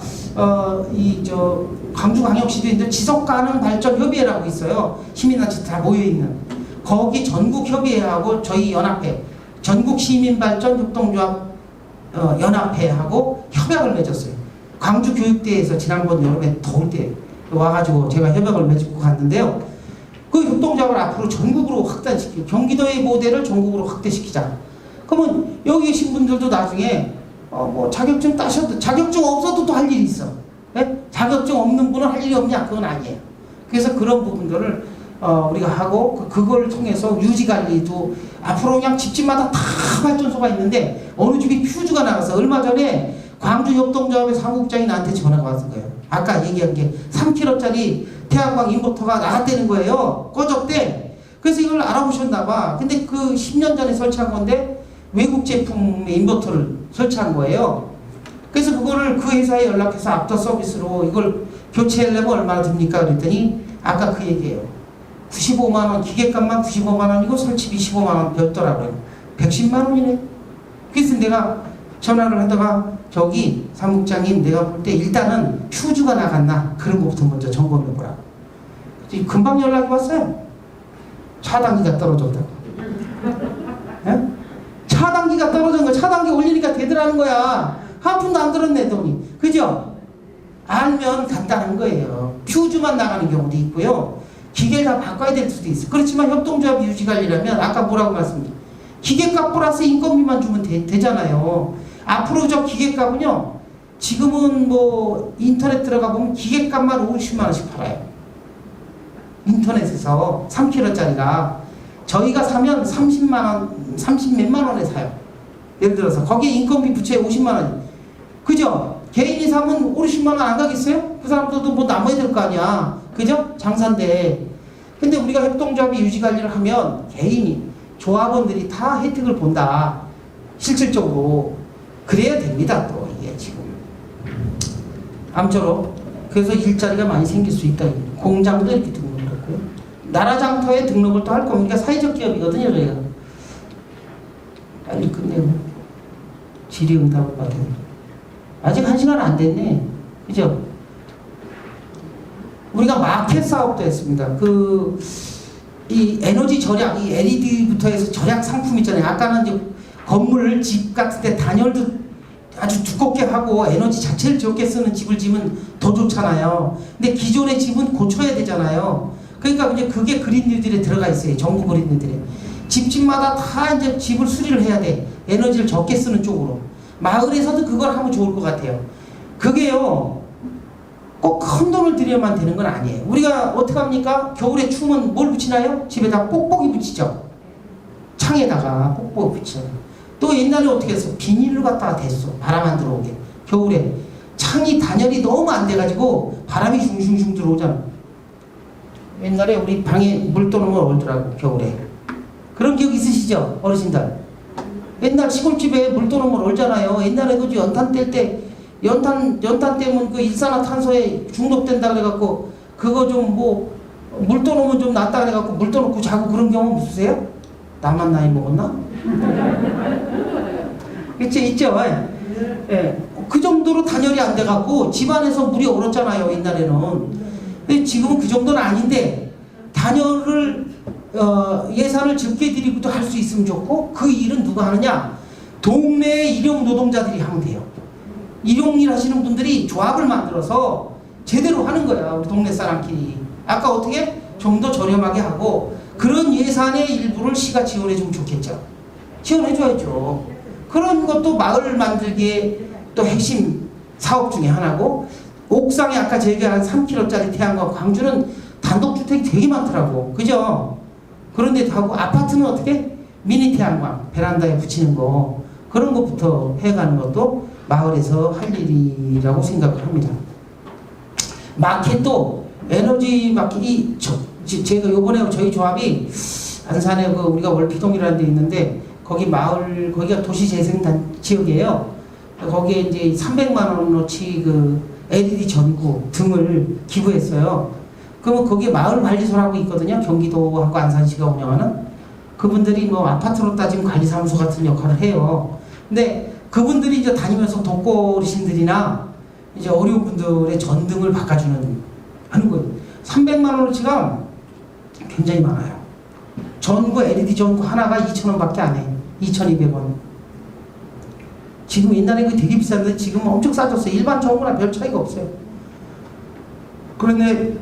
광주광역시도 있는데 지속가능발전협의회라고 있어요. 시민단체 다 모여있는 거기 전국협의회하고 저희 연합회 전국시민발전협동조합 연합회하고 협약을 맺었어요. 광주교육대에서 지난번 여름에 더울 때 와가지고 제가 협약을 맺고 갔는데요. 그 협동조합을 앞으로 전국으로 확대시키고 경기도의 모델을 전국으로 확대시키자. 그러면 여기 계신 분들도 나중에 뭐 자격증 따셔도 자격증 없어도 또 할 일이 있어. 네? 자격증 없는 분은 할 일이 없냐? 그건 아니에요. 그래서 그런 부분들을 우리가 하고 그걸 통해서 유지관리도 앞으로 그냥 집집마다 다 발전소가 있는데 어느 집이 퓨즈가 나가서 얼마 전에 광주협동조합의 사무국장이 나한테 전화가 왔을 거예요. 아까 얘기한 게 3kg짜리 태양광 인버터가 나갔다는 거예요. 꺼졌대. 그래서 이걸 알아보셨나 봐. 근데 그 10년 전에 설치한 건데 외국 제품의 인버터를 설치한 거예요. 그래서 그거를 그 회사에 연락해서 앞터 서비스로 이걸 교체하려면 얼마나 듭니까? 그랬더니 아까 그 얘기예요. 95만원, 기계값만 95만원이고 설치비 15만원 별도라고요. 110만원이네. 그래서 내가 전화를 하다가 저기 사무국장님 내가 볼 때 일단은 퓨즈가 나갔나 그런 것부터 먼저 점검해보라고. 금방 연락이 왔어요. 차단기가 떨어졌다고. 네? 차단기가 떨어진 거 차단기 올리니까 되더라는 거야. 한 푼도 안 들었네 돈이. 그죠? 알면 간단한 거예요. 퓨즈만 나가는 경우도 있고요. 기계가 바꿔야 될 수도 있어. 그렇지만 협동조합 유지관리라면 아까 뭐라고 말씀드렸죠? 기계값 플러스 인건비만 주면 되잖아요. 앞으로 저 기계값은요. 지금은 뭐 인터넷 들어가 보면 기계값만 50만 원씩 팔아요. 인터넷에서 3kg짜리가 저희가 사면 30만 원, 30몇만 원에 사요. 예를 들어서 거기에 인건비 부채 50만 원. 그죠? 개인이 사면 50만 원 안 가겠어요? 그 사람들도 뭐 남아야 될 거 아니야. 그죠? 장사인데. 근데 우리가 협동조합이 유지관리를 하면 개인이 조합원들이 다 혜택을 본다. 실질적으로. 그래야 됩니다. 또 이게 지금. 아무쪼록 그래서 일자리가 많이 생길 수 있다. 공장도 이렇게 등록을 했고요. 나라장터에 등록을 또 할 겁니다. 사회적 기업이거든요. 저희가. 빨리 끝내고 질의응답을 받아요. 아직 1시간 안 됐네. 그죠? 우리가 마켓 사업도 했습니다. 이 에너지 절약, 이 LED부터 해서 절약 상품 있잖아요. 아까는 이제 건물, 집 같은 데 단열도 아주 두껍게 하고 에너지 자체를 적게 쓰는 집을 지으면 더 좋잖아요. 근데 기존의 집은 고쳐야 되잖아요. 그러니까 이제 그게 그린뉴딜에 들어가 있어요. 정부 그린뉴딜에. 집집마다 다 이제 집을 수리를 해야 돼. 에너지를 적게 쓰는 쪽으로. 마을에서도 그걸 하면 좋을 것 같아요. 그게요, 꼭 큰 돈을 들여야만 되는 건 아니에요. 우리가 어떻게 합니까? 겨울에 추우면 뭘 붙이나요? 집에다 뽁뽁이 붙이죠. 창에다가 뽁뽁이 붙여요. 또 옛날에 어떻게 했어? 비닐을 갖다가 댔어. 바람 안 들어오게. 겨울에. 창이 단열이 너무 안 돼가지고 바람이 슝슝슝 들어오잖아. 옛날에 우리 방에 물 떠놓으면 얼더라고, 겨울에. 그런 기억 있으시죠? 어르신들. 옛날 시골집에 물 떠놓으면 얼잖아요. 옛날에도 연탄 뗄 때, 연탄 때문에 그 일산화탄소에 중독된다 그래갖고, 그거 좀 물 떠놓으면 좀 낫다 그래갖고, 물 떠놓고 자고 그런 경험 없으세요? 나만 나이 먹었나? 있죠. 예. 그 정도로 단열이 안 돼갖고 집안에서 물이 얼었잖아요, 옛날에는. 근데 지금은 그 정도는 아닌데 단열을 예산을 적게 들이고도 할 수 있으면 좋고, 그 일은 누가 하느냐? 동네 일용 노동자들이 하면 돼요. 일용일 하시는 분들이 조합을 만들어서 제대로 하는 거야, 우리 동네 사람끼리. 아까 어떻게? 좀 더 저렴하게 하고, 그런 예산의 일부를 시가 지원해주면 좋겠죠. 지원해줘야죠. 그런 것도 마을 만들기의 또 핵심 사업 중에 하나고, 옥상에 아까 저희가 한 3km짜리 태양광, 광주는 단독주택이 되게 많더라고. 그죠? 그런데 하고, 아파트는 어떻게? 미니 태양광, 베란다에 붙이는 거, 그런 것부터 해가는 것도 마을에서 할 일이라고 생각을 합니다. 마켓도, 에너지 마켓이, 제가 요번에 저희 조합이 안산에 우리가 월피동이라는 데 있는데, 거기 마을, 거기가 도시재생단 지역이에요. 거기에 이제 300만 원어치 LED 전구 등을 기부했어요. 그러면 거기에 마을관리소라고 있거든요. 경기도하고 안산시가 운영하는. 그분들이 아파트로 따지면 관리사무소 같은 역할을 해요. 근데 그분들이 이제 다니면서 독거어르신들이나 이제 어려운 분들의 전등을 하는 거예요. 300만 원어치가 굉장히 많아요. 전구, LED 전구 하나가 2,000원밖에 안 해. 2,200원. 지금 옛날에 그게 되게 비쌌는데 지금 엄청 싸졌어요. 일반 전구랑 별 차이가 없어요. 그런데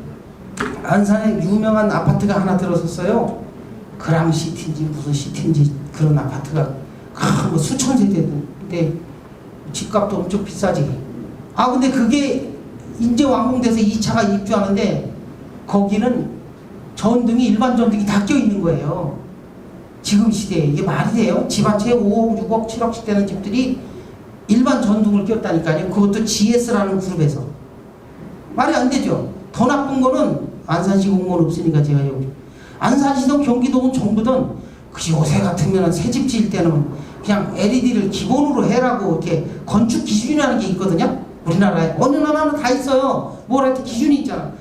안산에 유명한 아파트가 하나 들어섰어요. 그랑시티인지 무슨 시티인지 그런 아파트가 수천 세대인데 집값도 엄청 비싸지. 근데 그게 이제 완공돼서 2차가 입주하는데 거기는 전등이, 일반 전등이 다 껴있는 거예요. 지금 시대에 이게 말이 돼요? 집 한 채에 5억, 6억, 7억씩 되는 집들이 일반 전등을 꼈다니까요. 그것도 GS라는 그룹에서. 말이 안 되죠. 더 나쁜 거는 안산시 공무원 없으니까 제가 여기. 안산시든 경기도든 정부든 요새 같으면 새 집 지을 때는 그냥 LED를 기본으로 해라고 이렇게 건축 기준이라는 게 있거든요. 우리나라에. 어느 나라는 다 있어요. 이렇게 기준이 있잖아.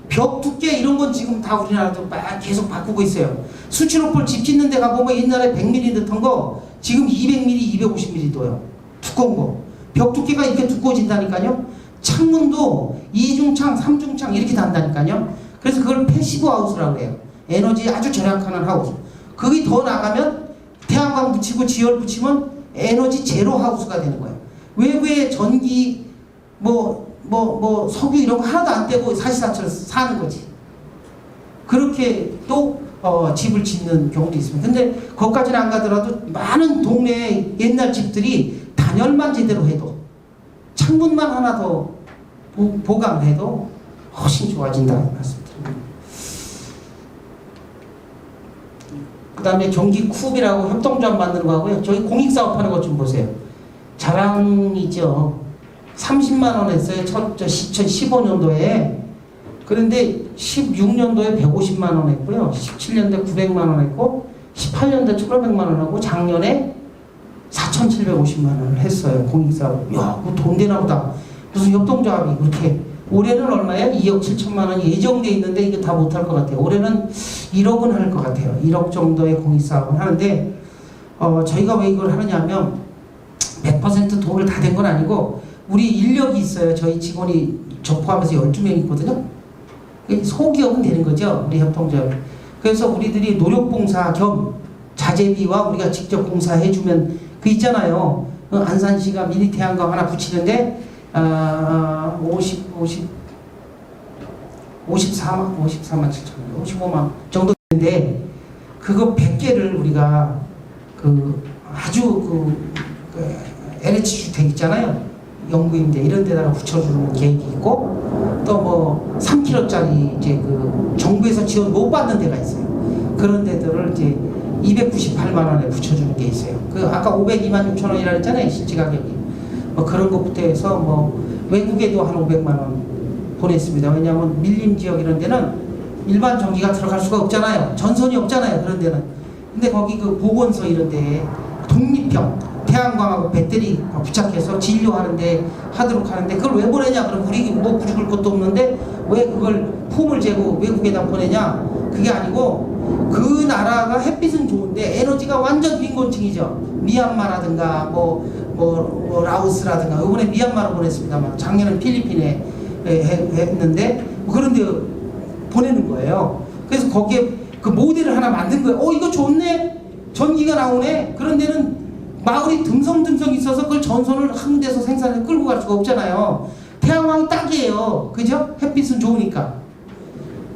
벽 두께 이런 건 지금 다 우리나라도 막 계속 바꾸고 있어요. 수치로폴 집 짓는 데 가보면 옛날에 100mm 넣던 거 지금 200mm, 250mm 둬요. 두꺼운 거. 벽 두께가 이렇게 두꺼워진다니까요. 창문도 2중창, 3중창 이렇게 단다니까요. 그래서 그걸 패시브 하우스라고 해요. 에너지 아주 절약하는 하우스. 거기 더 나가면 태양광 붙이고 지열 붙이면 에너지 제로 하우스가 되는 거예요. 외부에 전기 석유 이런 거 하나도 안 떼고 사시사철 사는 거지. 그렇게 또 집을 짓는 경우도 있습니다. 근데 거기까지는 안 가더라도 많은 동네 옛날 집들이 단열만 제대로 해도, 창문만 하나 더 보강해도 훨씬 좋아진다는 말씀드립니다. 그 다음에 경기 쿱이라고 협동조합 만드는 거 하고요. 저희 공익사업 하는 것 좀 보세요. 자랑이죠. 30만 원 했어요. 2015년도에. 그런데 16년도에 150만 원 했고요. 17년도에 900만 원 했고, 18년도에 1,500만 원 하고, 작년에 4,750만 원을 했어요. 공익사업. 야, 그거 돈 되나 보다. 무슨 협동조합이 그렇게. 올해는 얼마예요? 2억 7천만 원이 예정돼 있는데 이게 다 못할 것 같아요. 올해는 1억은 할 것 같아요. 1억 정도의 공익사업을 하는데, 저희가 왜 이걸 하느냐 하면 100% 돈을 다 된 건 아니고 우리 인력이 있어요. 저희 직원이 저 포함해서 12명 있거든요. 소기업은 되는 거죠. 우리 협동조합. 그래서 우리들이 노력봉사 겸 자재비와 우리가 직접 공사해주면 그 있잖아요. 안산시가 미니 태양광 하나 붙이는데 54만 7천 55만 정도 되는데 그거 100개를 우리가 아주 LH 주택 있잖아요. 영구임대 이런 데다가 붙여주는 계획이 있고 또 뭐 3kg짜리 이제 정부에서 지원 못 받는 데가 있어요. 그런 데들을 이제 298만 원에 붙여주는 게 있어요. 아까 502만 6천 원이라 했잖아요. 실제 가격이. 뭐 그런 것부터 해서 뭐 외국에도 한 500만 원 보냈습니다. 왜냐하면 밀림 지역 이런 데는 일반 전기가 들어갈 수가 없잖아요. 전선이 없잖아요. 그런 데는. 근데 거기 보건소 이런 데에 독립형 태양광하고 배터리 부착해서 진료하는데 하도록 하는데 그걸 왜 보내냐? 그럼 우리 뭐 부릴 것도 없는데 왜 그걸 폼을 재고 외국에다 보내냐? 그게 아니고 그 나라가 햇빛은 좋은데 에너지가 완전 빈곤층이죠. 미얀마라든가 뭐 라오스라든가 이번에 미얀마로 보냈습니다만 작년은 필리핀에 했는데 그런 데 보내는 거예요. 그래서 거기에 그 모델을 하나 만든 거예요. 이거 좋네? 전기가 나오네? 그런 데는 마을이 듬성듬성 있어서 그걸 전선을 한 데서 생산해서 끌고 갈 수가 없잖아요. 태양광이 딱이에요. 그죠? 햇빛은 좋으니까.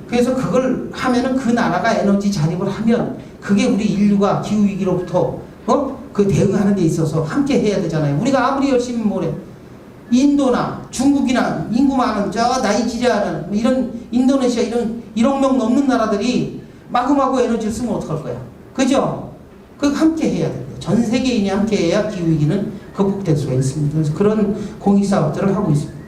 그래서 그걸 하면은 그 나라가 에너지 자립을 하면 그게 우리 인류가 기후위기로부터 대응하는 데 있어서 함께 해야 되잖아요. 우리가 아무리 열심히 뭐래. 인도나 중국이나 인구 많은 나이지리아는 이런 인도네시아 이런 1억 명 넘는 나라들이 마구마구 에너지를 쓰면 어떡할 거야. 그죠? 함께 해야 됩니다. 전 세계인이 함께 해야 기후위기는 극복될 수가 있습니다. 그래서 그런 공익사업들을 하고 있습니다.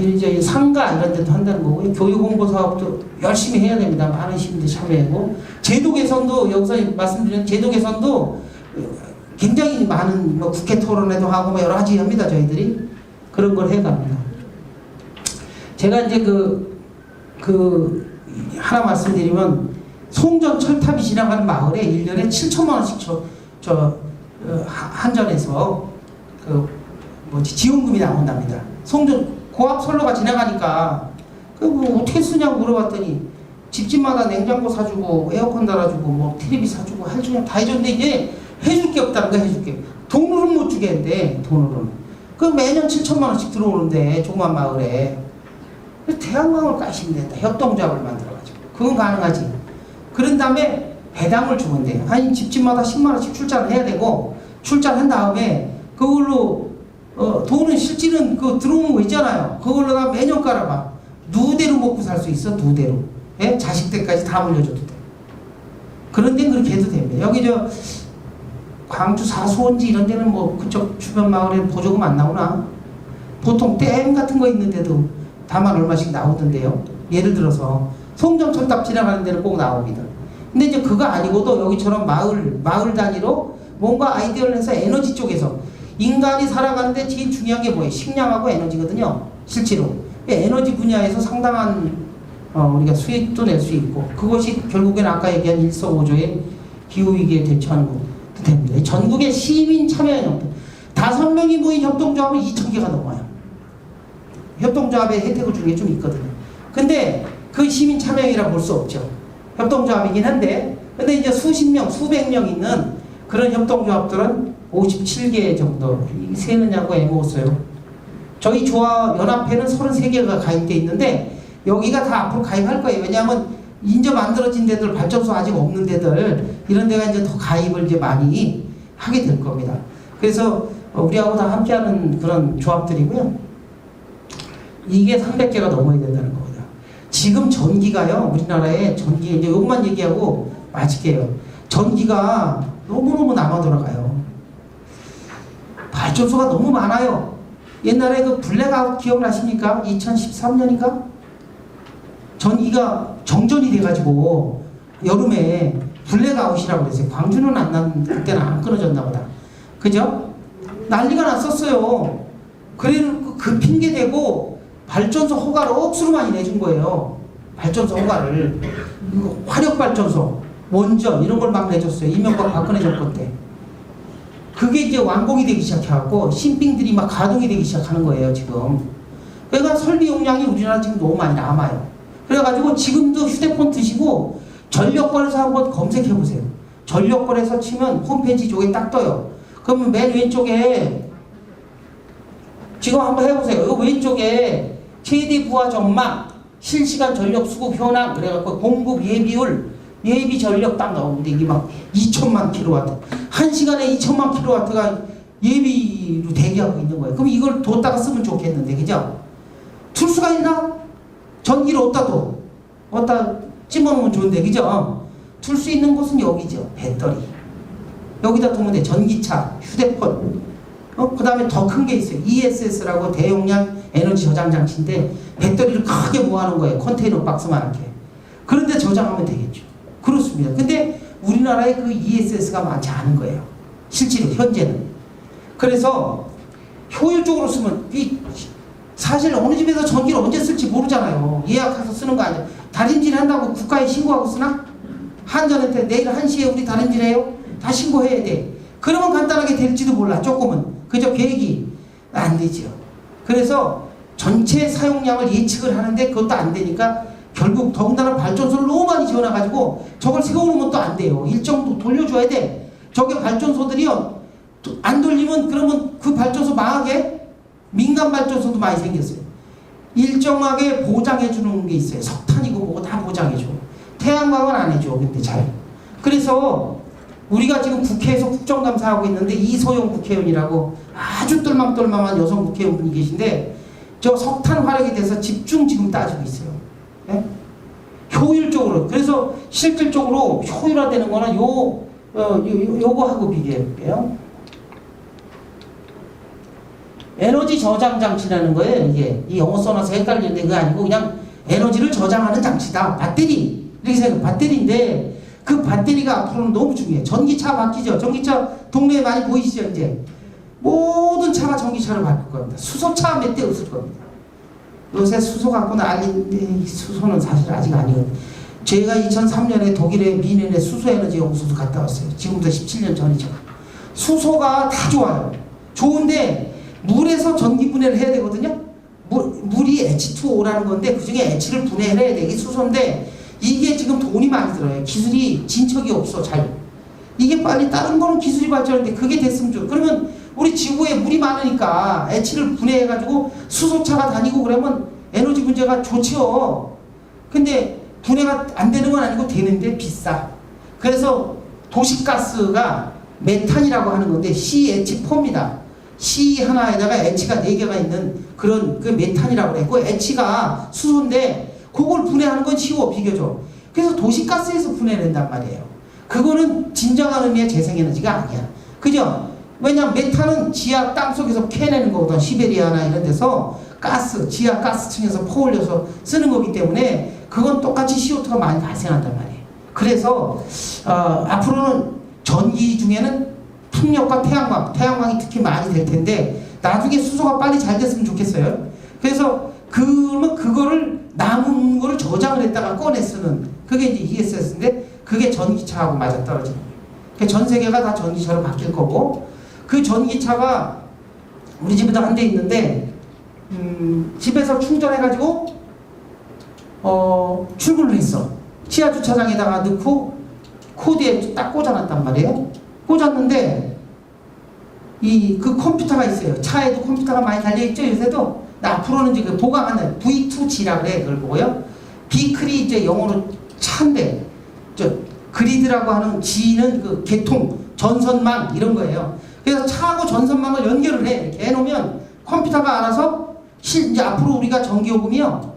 이제 상가 이런 데도 한다는 거고요. 교육홍보 사업도 열심히 해야 됩니다. 많은 시민들이 참여하고 제도 개선도 여기서 말씀드린 제도 개선도 굉장히 많은 국회 토론회도 하고 여러 가지 합니다. 저희들이 그런 걸 해갑니다. 제가 이제 하나 말씀드리면 송전 철탑이 지나가는 마을에 1년에 7천만 원씩 한전에서 지원금이 나온답니다. 송전 고압 솔로가 지나가니까 뭐 어떻게 쓰냐고 물어봤더니 집집마다 냉장고 사주고 에어컨 달아주고 뭐 텔레비 사주고 할 줄 다 해줬는데 이제 해줄 게 없다는 거. 해줄 게 돈으로는 못 주겠는데 돈으로는 매년 7천만 원씩 들어오는데 조그만 마을에 태양광을 까시면 된다. 협동조합을 만들어가지고 그건 가능하지. 그런 다음에 배당을 주면 돼요. 아니 집집마다 10만 원씩 출자를 해야 되고 출자한 다음에 그걸로 돈은 실질은 들어오는 거 있잖아요. 그걸로다 매년 깔아봐. 누대로 먹고 살 수 있어. 누대로. 예? 자식 때까지 다 물려줘도 돼. 그런 데는 그렇게 해도 됩니다. 여기 광주 사수원지 이런 데는 그쪽 주변 마을에는 보조금 안 나오나? 보통 댐 같은 거 있는데도 다만 얼마씩 나오던데요. 예를 들어서 송전 철탑 지나가는 데는 꼭 나옵니다. 근데 이제 그거 아니고도 여기처럼 마을 단위로 뭔가 아이디어를 해서 에너지 쪽에서 인간이 살아가는데 제일 중요한 게 뭐예요? 식량하고 에너지거든요. 실제로. 에너지 분야에서 상당한 우리가 수익도 낼 수 있고 그것이 결국에는 아까 얘기한 일석오조의 기후위기에 대처하는 것도 됩니다. 전국의 시민 참여형들 5명이 모인 협동조합은 2,000개가 넘어요. 협동조합의 혜택을 주는 게 좀 있거든요. 근데 그 시민 참여형이라 볼 수 없죠. 협동조합이긴 한데 근데 이제 수십 명, 수백 명 있는 그런 협동조합들은 57개 정도 세느냐고 애먹었어요. 저희 조합 연합회는 33개가 가입되어 있는데 여기가 다 앞으로 가입할 거예요. 왜냐하면 이제 만들어진 데들 발전소 아직 없는 데들 이런 데가 이제 더 가입을 이제 많이 하게 될 겁니다. 그래서 우리하고 다 함께하는 그런 조합들이고요. 이게 300개가 넘어야 된다는 겁니다. 지금 전기가요. 우리나라에 전기 이제 요것만 얘기하고 마칠게요. 전기가 너무너무 남아 돌아가요. 발전소가 너무 많아요. 옛날에 블랙아웃 기억나십니까? 2013년인가? 전기가 정전이 돼가지고 여름에 블랙아웃이라고 그랬어요. 광주는 안 난, 그때는 안 끊어졌나 보다. 그죠? 난리가 났었어요. 그래도 그 핑계 대고 발전소 허가를 억수로 많이 내준 거예요. 발전소 허가를. 화력발전소, 원전 이런 걸 막 내줬어요. 이명박 박근혜 정권 때. 그게 이제 완공이 되기 시작해갖고 신빙들이 막 가동이 되기 시작하는 거예요, 지금. 그러니까 설비 용량이 우리나라 지금 너무 많이 남아요. 그래가지고 지금도 휴대폰 드시고 전력거래소 한번 검색해보세요. 전력거래소 치면 홈페이지 쪽에 딱 떠요. 그러면 맨 왼쪽에 지금 한번 해보세요. 이 왼쪽에 최대 부하 전망, 실시간 전력 수급 현황 그래갖고 공급 예비율, 예비 전력 딱 나오는데 이게 막 2천만 킬로와트, 한 시간에 2천만 킬로와트가 예비로 대기하고 있는 거예요. 그럼 이걸 뒀다가 쓰면 좋겠는데, 그죠? 둘 수가 있나? 전기를 어디다 찜어놓으면 좋은데, 그죠? 둘 수 있는 곳은 여기죠. 배터리. 여기다 두면 돼. 전기차, 휴대폰. 그 다음에 더 큰 게 있어요. ESS라고 대용량 에너지 저장 장치인데 배터리를 크게 모아놓은 거예요. 컨테이너 박스만하게. 그런데 저장하면 되겠죠. 그렇습니다. 근데 우리나라에 그 ESS가 많지 않은 거예요. 실제로 현재는. 그래서 효율적으로 쓰면 사실 어느 집에서 전기를 언제 쓸지 모르잖아요. 예약해서 쓰는 거 아니에요. 다림질 한다고 국가에 신고하고 쓰나? 한전한테 내일 1시에 우리 다림질 해요? 다 신고해야 돼. 그러면 간단하게 될지도 몰라. 조금은. 그저 계획이 안 되죠. 그래서 전체 사용량을 예측을 하는데 그것도 안 되니까 결국 더군다나 발전소를 너무 많이 지어놔가지고 저걸 세워놓으면 또 안 돼요. 일정 돌려줘야 돼. 저게 발전소들이요. 안 돌리면 그러면 그 발전소 망하게 민간 발전소도 많이 생겼어요. 일정하게 보장해주는 게 있어요. 석탄이고 뭐고 다 보장해줘. 태양광은 안 해줘. 근데 잘. 그래서 우리가 지금 국회에서 국정감사하고 있는데 이소영 국회의원이라고 아주 똘망똘망한 여성 국회의원분이 계신데 저 석탄 화력에 대해서 집중 지금 따지고 있어요. 네? 효율적으로. 그래서 실질적으로 효율화되는 거는 요거하고 비교해 볼게요. 에너지 저장 장치라는 거예요. 이게 이 영어 써놔서 헷갈리는데 그게 아니고 그냥 에너지를 저장하는 장치다. 배터리 이렇게 생각. 배터리인데 그 배터리가 앞으로는 너무 중요해. 전기차 바뀌죠. 전기차 동네에 많이 보이시죠. 이제 모든 차가 전기차로 바뀔 겁니다. 수소차 몇 대 없을 겁니다. 요새 수소 갖고 난리인데 수소는 사실 아직 아니거든요. 제가 2003년에 독일의 미넨의 수소에너지 연구소도 갔다 왔어요. 지금부터 17년 전이죠. 수소가 다 좋아요. 좋은데 물에서 전기 분해를 해야 되거든요. 물이 H2O라는 건데 그 중에 H를 분해해야 돼. 이게 수소인데 이게 지금 돈이 많이 들어요. 기술이 진척이 없어. 잘. 이게 빨리 다른 거는 기술이 발전하는데 그게 됐으면 좋아. 그러면 우리 지구에 물이 많으니까 H를 분해해가지고 수소차가 다니고 그러면 에너지 문제가 좋죠. 근데 분해가 안 되는 건 아니고 되는데 비싸. 그래서 도시가스가 메탄이라고 하는 건데 CH4입니다. C 하나에다가 H가 4개가 있는 그런 그 메탄이라고 그래. 그 H가 수소인데 그걸 분해하는 건 쉬워. 비교적. 그래서 도시가스에서 분해된단 말이에요. 그거는 진정한 의미의 재생에너지가 아니야. 그죠? 왜냐면 메탄은 지하 땅속에서 캐내는 거거든. 시베리아나 이런 데서 가스, 지하 가스층에서 퍼올려서 쓰는 거기 때문에 그건 똑같이 CO2가 많이 발생한단 말이에요. 그래서 앞으로는 전기 중에는 풍력과 태양광이 특히 많이 될 텐데 나중에 수소가 빨리 잘 됐으면 좋겠어요. 그래서 그러면 그거를 남은 거를 저장을 했다가 꺼내 쓰는 그게 이제 ESS인데 그게 전기차하고 맞아떨어지는 거예요. 전 세계가 다 전기차로 바뀔 거고 그 전기차가 우리 집에도 한 대 있는데 집에서 충전해가지고 출근을 했어. 지하 주차장에다가 넣고 코드에 딱 꽂아놨단 말이에요. 꽂았는데 그 컴퓨터가 있어요. 차에도 컴퓨터가 많이 달려있죠. 요새도. 앞으로는 이제 그 보강하는 V2G라 그래. 그걸 보고요. 비클이 이제 영어로 차인데 그리드라고 하는 G는 그 개통, 전선망 이런 거예요. 그래서 차하고 전선망을 연결을 해. 이렇게 해놓으면 컴퓨터가 알아서 이제 앞으로 우리가 전기요금이요.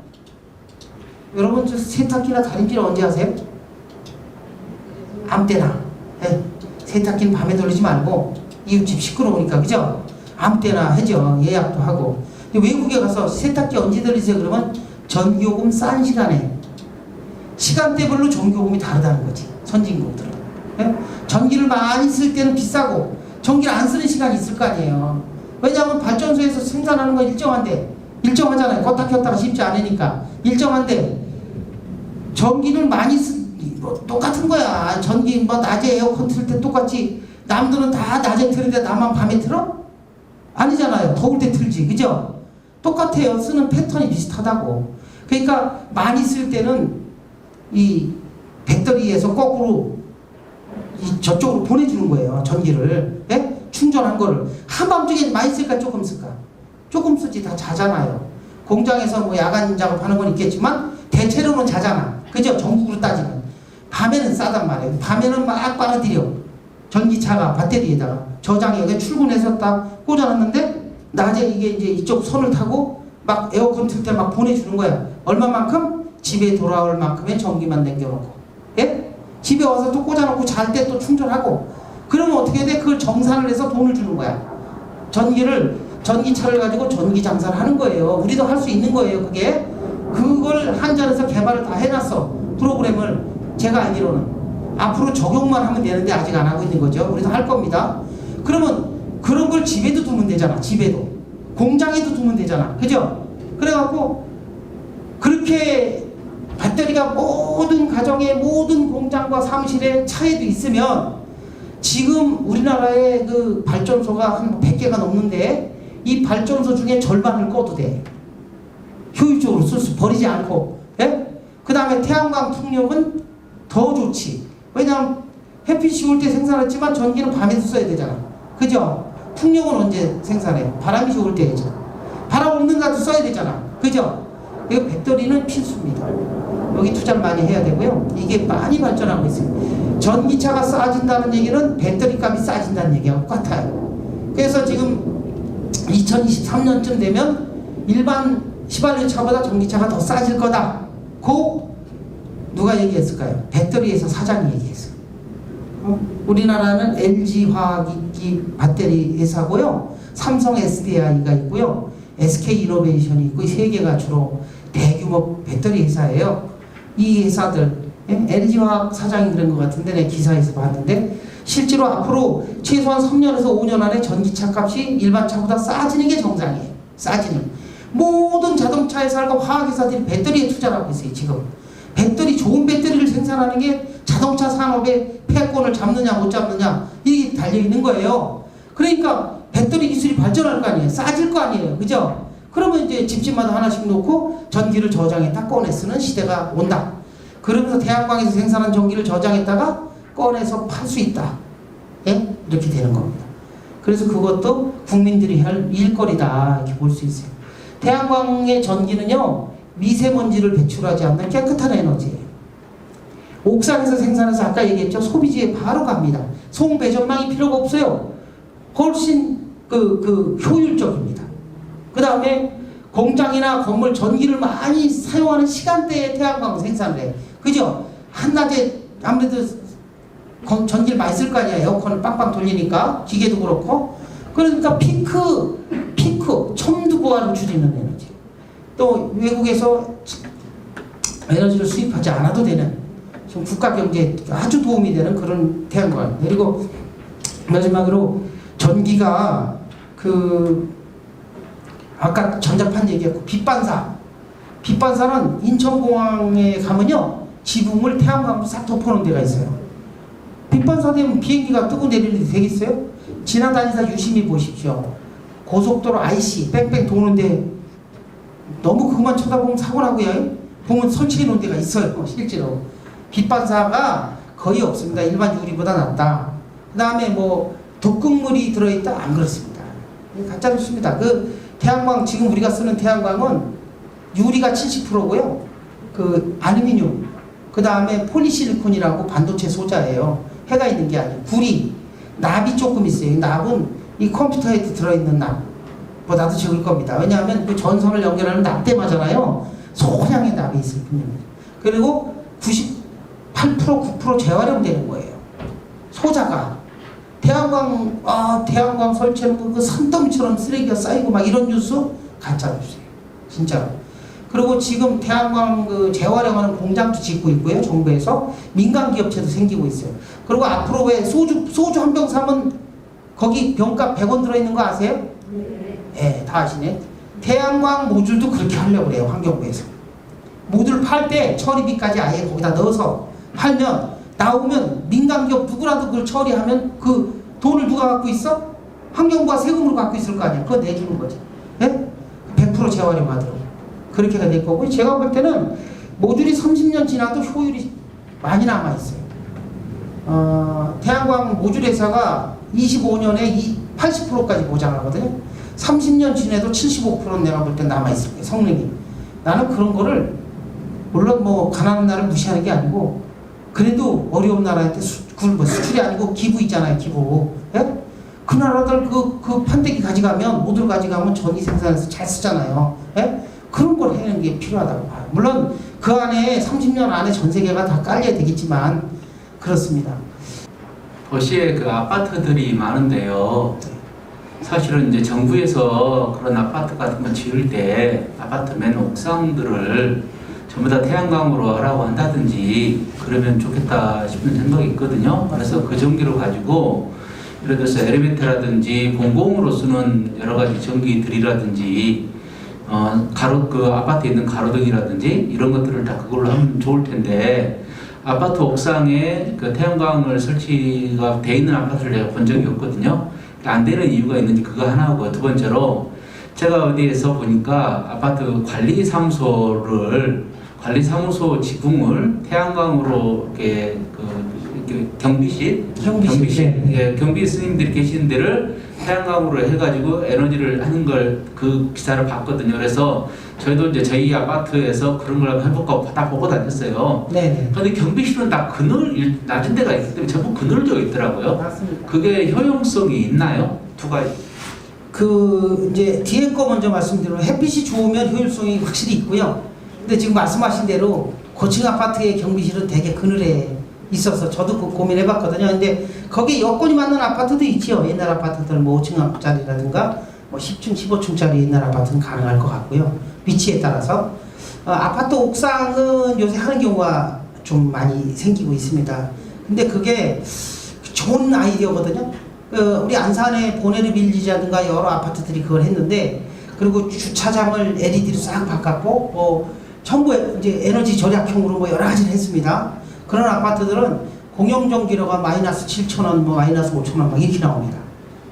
여러분 저 세탁기나 다림질 언제 하세요? 아무 때나. 네. 세탁기는 밤에 돌리지 말고 이웃집 시끄러우니까 그죠? 아무 때나 하죠. 예약도 하고. 외국에 가서 세탁기 언제 돌리세요? 그러면 전기요금 싼 시간에 시간대별로 전기요금이 다르다는 거지. 선진국들은. 네? 전기를 많이 쓸 때는 비싸고 전기를 안 쓰는 시간이 있을 거 아니에요. 왜냐하면 발전소에서 생산하는 건 일정하잖아요. 껐다 켰다가 쉽지 않으니까. 일정한데 전기를 많이 똑같은 거야. 전기 낮에 에어컨 틀 때 똑같이 남들은 다 낮에 틀는데 나만 밤에 틀어? 아니잖아요. 더울 때 틀지. 그죠? 똑같아요. 쓰는 패턴이 비슷하다고. 그러니까 많이 쓸 때는 이 배터리에서 거꾸로 저쪽으로 보내주는 거예요. 전기를. 네? 충전한 거를 한밤중에 많이 쓸까 조금 쓸까? 조금 쓰지. 다 자잖아요. 공장에서 뭐 야간 작업하는 건 있겠지만 대체로는 자잖아. 그죠? 전국으로 따지면 밤에는 싸단 말이에요. 밤에는 막 빨아들여. 전기차가 배터리에다가 저장해. 여기 출근해서 딱 꽂아놨는데 낮에 이게 이제 이쪽 선을 타고 막 에어컨 틀 때 막 보내주는 거야. 얼마만큼? 집에 돌아올 만큼의 전기만 남겨놓고. 예? 집에 와서 또 꽂아놓고 잘 때 또 충전하고. 그러면 어떻게 돼? 그걸 정산을 해서 돈을 주는 거야. 전기차를 가지고 전기 장사를 하는 거예요. 우리도 할 수 있는 거예요. 그게. 그걸 한전에서 개발을 다 해놨어. 프로그램을. 제가 알기로는. 앞으로 적용만 하면 되는데 아직 안 하고 있는 거죠. 우리도 할 겁니다. 그러면 그런 걸 집에도 두면 되잖아. 집에도. 공장에도 두면 되잖아. 그죠? 그래갖고 그렇게 배터리가 모든 가정에 모든 공장과 사무실에 차에도 있으면 지금 우리나라의 그 발전소가 한 100개가 넘는데 이 발전소 중에 절반을 꺼도 돼. 효율적으로 쓸 수 버리지 않고. 예? 그 다음에 태양광 풍력은 더 좋지. 왜냐하면 햇빛이 올 때 생산했지만 전기는 밤에도 써야 되잖아. 그죠? 풍력은 언제 생산해? 바람이 좋을 때죠. 바람 없는 날도 써야 되잖아. 그죠? 이거 배터리는 필수입니다. 여기 투자를 많이 해야 되고요. 이게 많이 발전하고 있어요. 전기차가 싸진다는 얘기는 배터리 값이 싸진다는 얘기하고 똑같아요. 그래서 지금 2023년쯤 되면 일반 휘발유차보다 전기차가 더 싸질 거다. 누가 얘기했을까요? 배터리회사 사장이 얘기했어요. 우리나라는 LG화학이 배터리 회사고요. 삼성 SDI가 있고요. SK이노베이션이 있고 세 개가 주로 대규모 배터리 회사예요. 이 회사들 LG화학 사장이 그런 것 같은데 내 기사에서 봤는데 실제로 앞으로 최소한 3년에서 5년 안에 전기차 값이 일반 차보다 싸지는 게 정상이에요. 싸지는. 모든 자동차 회사과 화학 회사들이 배터리에 투자를 하고 있어요. 지금. 배터리 좋은 배터리를 생산하는 게 자동차 산업의 패권을 잡느냐 못 잡느냐 이게 달려있는 거예요. 그러니까 배터리 기술이 발전할 거 아니에요. 싸질 거 아니에요. 그죠? 그러면 이제 집집마다 하나씩 놓고 전기를 저장했다 꺼내 쓰는 시대가 온다. 그러면서 태양광에서 생산한 전기를 저장했다가 꺼내서 팔 수 있다. 예? 이렇게 되는 겁니다. 그래서 그것도 국민들이 할 일거리다 이렇게 볼 수 있어요. 태양광의 전기는요 미세먼지를 배출하지 않는 깨끗한 에너지예요. 옥상에서 생산해서 아까 얘기했죠. 소비지에 바로 갑니다. 송배전망이 필요가 없어요. 훨씬 효율적입니다. 그 다음에 공장이나 건물 전기를 많이 사용하는 시간대에 태양광 생산을 해요. 그죠? 한낮에 아무래도 전기를 많이 쓸 거 아니야. 에어컨을 빵빵 돌리니까 기계도 그렇고. 그러니까 피크 첨두부하를 줄이는 에너지. 또 외국에서 에너지를 수입하지 않아도 되는 지금 국가 경제에 아주 도움이 되는 그런 태양광. 그리고 마지막으로 전기가 아까 전자판 얘기했고 빛반사는 인천공항에 가면요 지붕을 태양광으로 싹 덮어놓은 데가 있어요. 빛반사 되면 비행기가 뜨고 내릴 일이 되겠어요? 지나다니다 유심히 보십시오. 고속도로 IC 뺑뺑 도는데 너무 그것만 쳐다보면 사고 나고요. 보면 설치해 놓은 데가 있어요. 실제로 빛반사가 거의 없습니다. 일반 유리보다 낫다. 그 다음에 뭐 독극물이 들어있다? 안 그렇습니다. 가짜 뉴스입니다. 그 태양광 지금 우리가 쓰는 태양광은 유리가 70%고요. 그 알루미늄 그 다음에 폴리실리콘이라고 반도체 소자예요. 해가 있는 게 아니에요. 구리 납이 조금 있어요. 납은 이 컴퓨터에 들어있는 납보다도 적을 겁니다. 왜냐하면 그 전선을 연결하는 납대마잖아요. 소량의 납이 있을 뿐입니다. 그리고 98% 9% 재활용되는 거예요. 소자가 태양광 설치하는 그 산더미처럼 쓰레기가 쌓이고 막 이런 뉴스 가짜 뉴스예요. 진짜로. 그리고 지금 태양광 그 재활용하는 공장도 짓고 있고요. 정부에서 민간 기업체도 생기고 있어요. 그리고 앞으로 왜 소주 한 병 사면 거기 병값 100원 들어있는 거 아세요? 네, 다 아시네. 태양광 모듈도 그렇게 하려고 그래요. 환경부에서. 모듈 팔 때 처리비까지 아예 거기다 넣어서 팔면 나오면 민간기업 누구라도 그걸 처리하면 그 돈을 누가 갖고 있어? 환경부가 세금으로 갖고 있을 거 아니야. 그거 내주는 거지. 네? 100% 재활용하도록. 그렇게가 될 거고 제가 볼 때는 모듈이 30년 지나도 효율이 많이 남아있어요. 태양광 모듈 회사가 25년에 80%까지 보장하거든요. 30년 지내도 75%는 내가 볼 때 남아있을 거예요, 성능이. 나는 그런 거를, 물론 뭐 가난한 나라를 무시하는 게 아니고, 그래도 어려운 나라한테 뭐 수출이 아니고 기부 있잖아요, 기부. 예? 그 나라들 그 판때기 가져가면, 모듈 가져가면 전기 생산해서 잘 쓰잖아요. 예? 그런 걸 해내는 게 필요하다고 봐요. 물론 그 안에 30년 안에 전 세계가 다 깔려야 되겠지만, 그렇습니다. 도시에 그 아파트들이 많은데요. 사실은 이제 정부에서 그런 아파트 같은 거 지을 때 아파트 맨 옥상들을 전부 다 태양광으로 하라고 한다든지 그러면 좋겠다 싶은 생각이 있거든요. 그래서 그 전기로 가지고 예를 들어서 엘리베이터라든지 공공으로 쓰는 여러 가지 전기들이라든지 그 아파트에 있는 가로등이라든지 이런 것들을 다 그걸로 하면 좋을 텐데 아파트 옥상에 그 태양광을 설치가 돼 있는 아파트를 제가 본 적이 없거든요. 안 되는 이유가 있는지 그거 하나고, 두 번째로 제가 어디에서 보니까 아파트 관리사무소 지붕을 태양광으로 이렇게 경비실, 예, 경비 스님들이 계시는 데를 태양광으로 해가지고 에너지를 하는 걸 그 기사를 봤거든요. 그래서 저희도 이제 저희 아파트에서 그런 걸 해볼까 다 보고 다녔어요. 네. 그런데 경비실은 다 낮은 데가 있기 때문에 전부 그늘져 있더라고요. 맞습니다. 그게 효용성이 있나요? 두 가지. 이제 뒤에 거 먼저 말씀드리면 햇빛이 좋으면 효율성이 확실히 있고요. 근데 지금 말씀하신 대로 고층 아파트의 경비실은 되게 그늘에 있어서 저도 그 고민해봤거든요. 근데 거기에 여건이 맞는 아파트도 있죠. 옛날 아파트들 뭐 5층짜리라든가 뭐 10층, 15층짜리 옛날 아파트는 가능할 것 같고요. 위치에 따라서. 아파트 옥상은 요새 하는 경우가 좀 많이 생기고 있습니다. 근데 그게 좋은 아이디어거든요. 우리 안산의 보네르 빌리지라든가 여러 아파트들이 그걸 했는데, 그리고 주차장을 LED로 싹 바꿨고, 뭐 전부 이제 에너지 절약형으로 뭐 여러 가지를 했습니다. 그런 아파트들은 공용전기료가 마이너스 7,000원, 뭐 마이너스 5,000원 막 이렇게 나옵니다.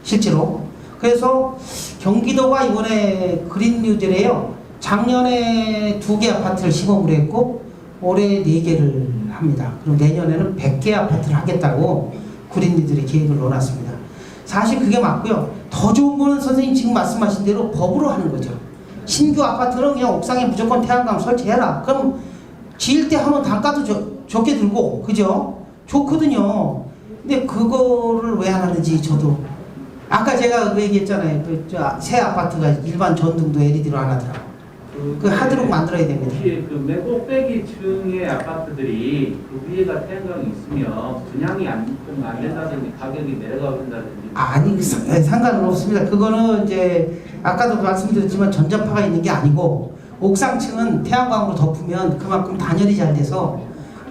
실제로. 그래서 경기도가 이번에 그린뉴딜에요. 작년에 2개 아파트를 시범으로 했고 올해 4개를 합니다. 그리고 내년에는 100개 아파트를 하겠다고 그린뉴딜이 계획을 넣어놨습니다. 사실 그게 맞고요. 더 좋은 거는 선생님 지금 말씀하신 대로 법으로 하는 거죠. 신규 아파트는 그냥 옥상에 무조건 태양광 설치해라. 그럼 지을 때 하면 단가도 적게 들고, 그죠? 좋거든요. 근데 그거를 왜 안 하는지 저도. 아까 제가 그 얘기했잖아요. 새 아파트가 일반 전등도 LED로 안 하더라고. 그 하도록 만들어야 됩니다. 그맨 꼭대기 층의 아파트들이 그 위에가 태양광이 있으면 분양이 안 된다든지 가격이 내려가고 된다든지. 아니, 상관은 없습니다. 그거는 이제 아까도 말씀드렸지만 전자파가 있는 게 아니고 옥상층은 태양광으로 덮으면 그만큼 단열이 잘 돼서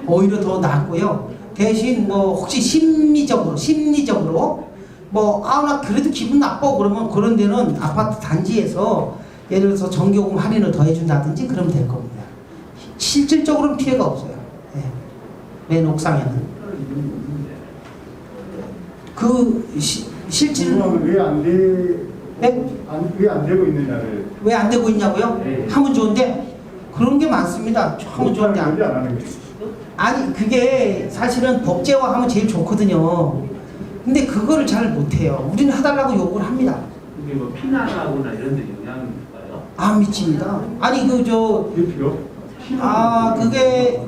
오히려 더 낫고요. 대신 뭐 혹시 심리적으로 나 그래도 기분 나빠 그러면 그런 데는 아파트 단지에서 예를 들어서 전기요금 할인을 더 해준다든지 그러면 될 겁니다. 실질적으로는 피해가 없어요. 네. 맨 옥상에는. 실질은 왜 안 되고 있느냐를. 왜 안 되고 있냐고요? 네. 하면 좋은데 그런 게 많습니다. 하면 좋은데 안 하는 거예요. 아니 그게 사실은 법제화하면 제일 좋거든요. 근데 그거를 잘 못해요. 우리는 해달라고 요구를 합니다. 이게 뭐 피난하거나 이런 데 영향이 있을까요? 안 미칩니다. 아니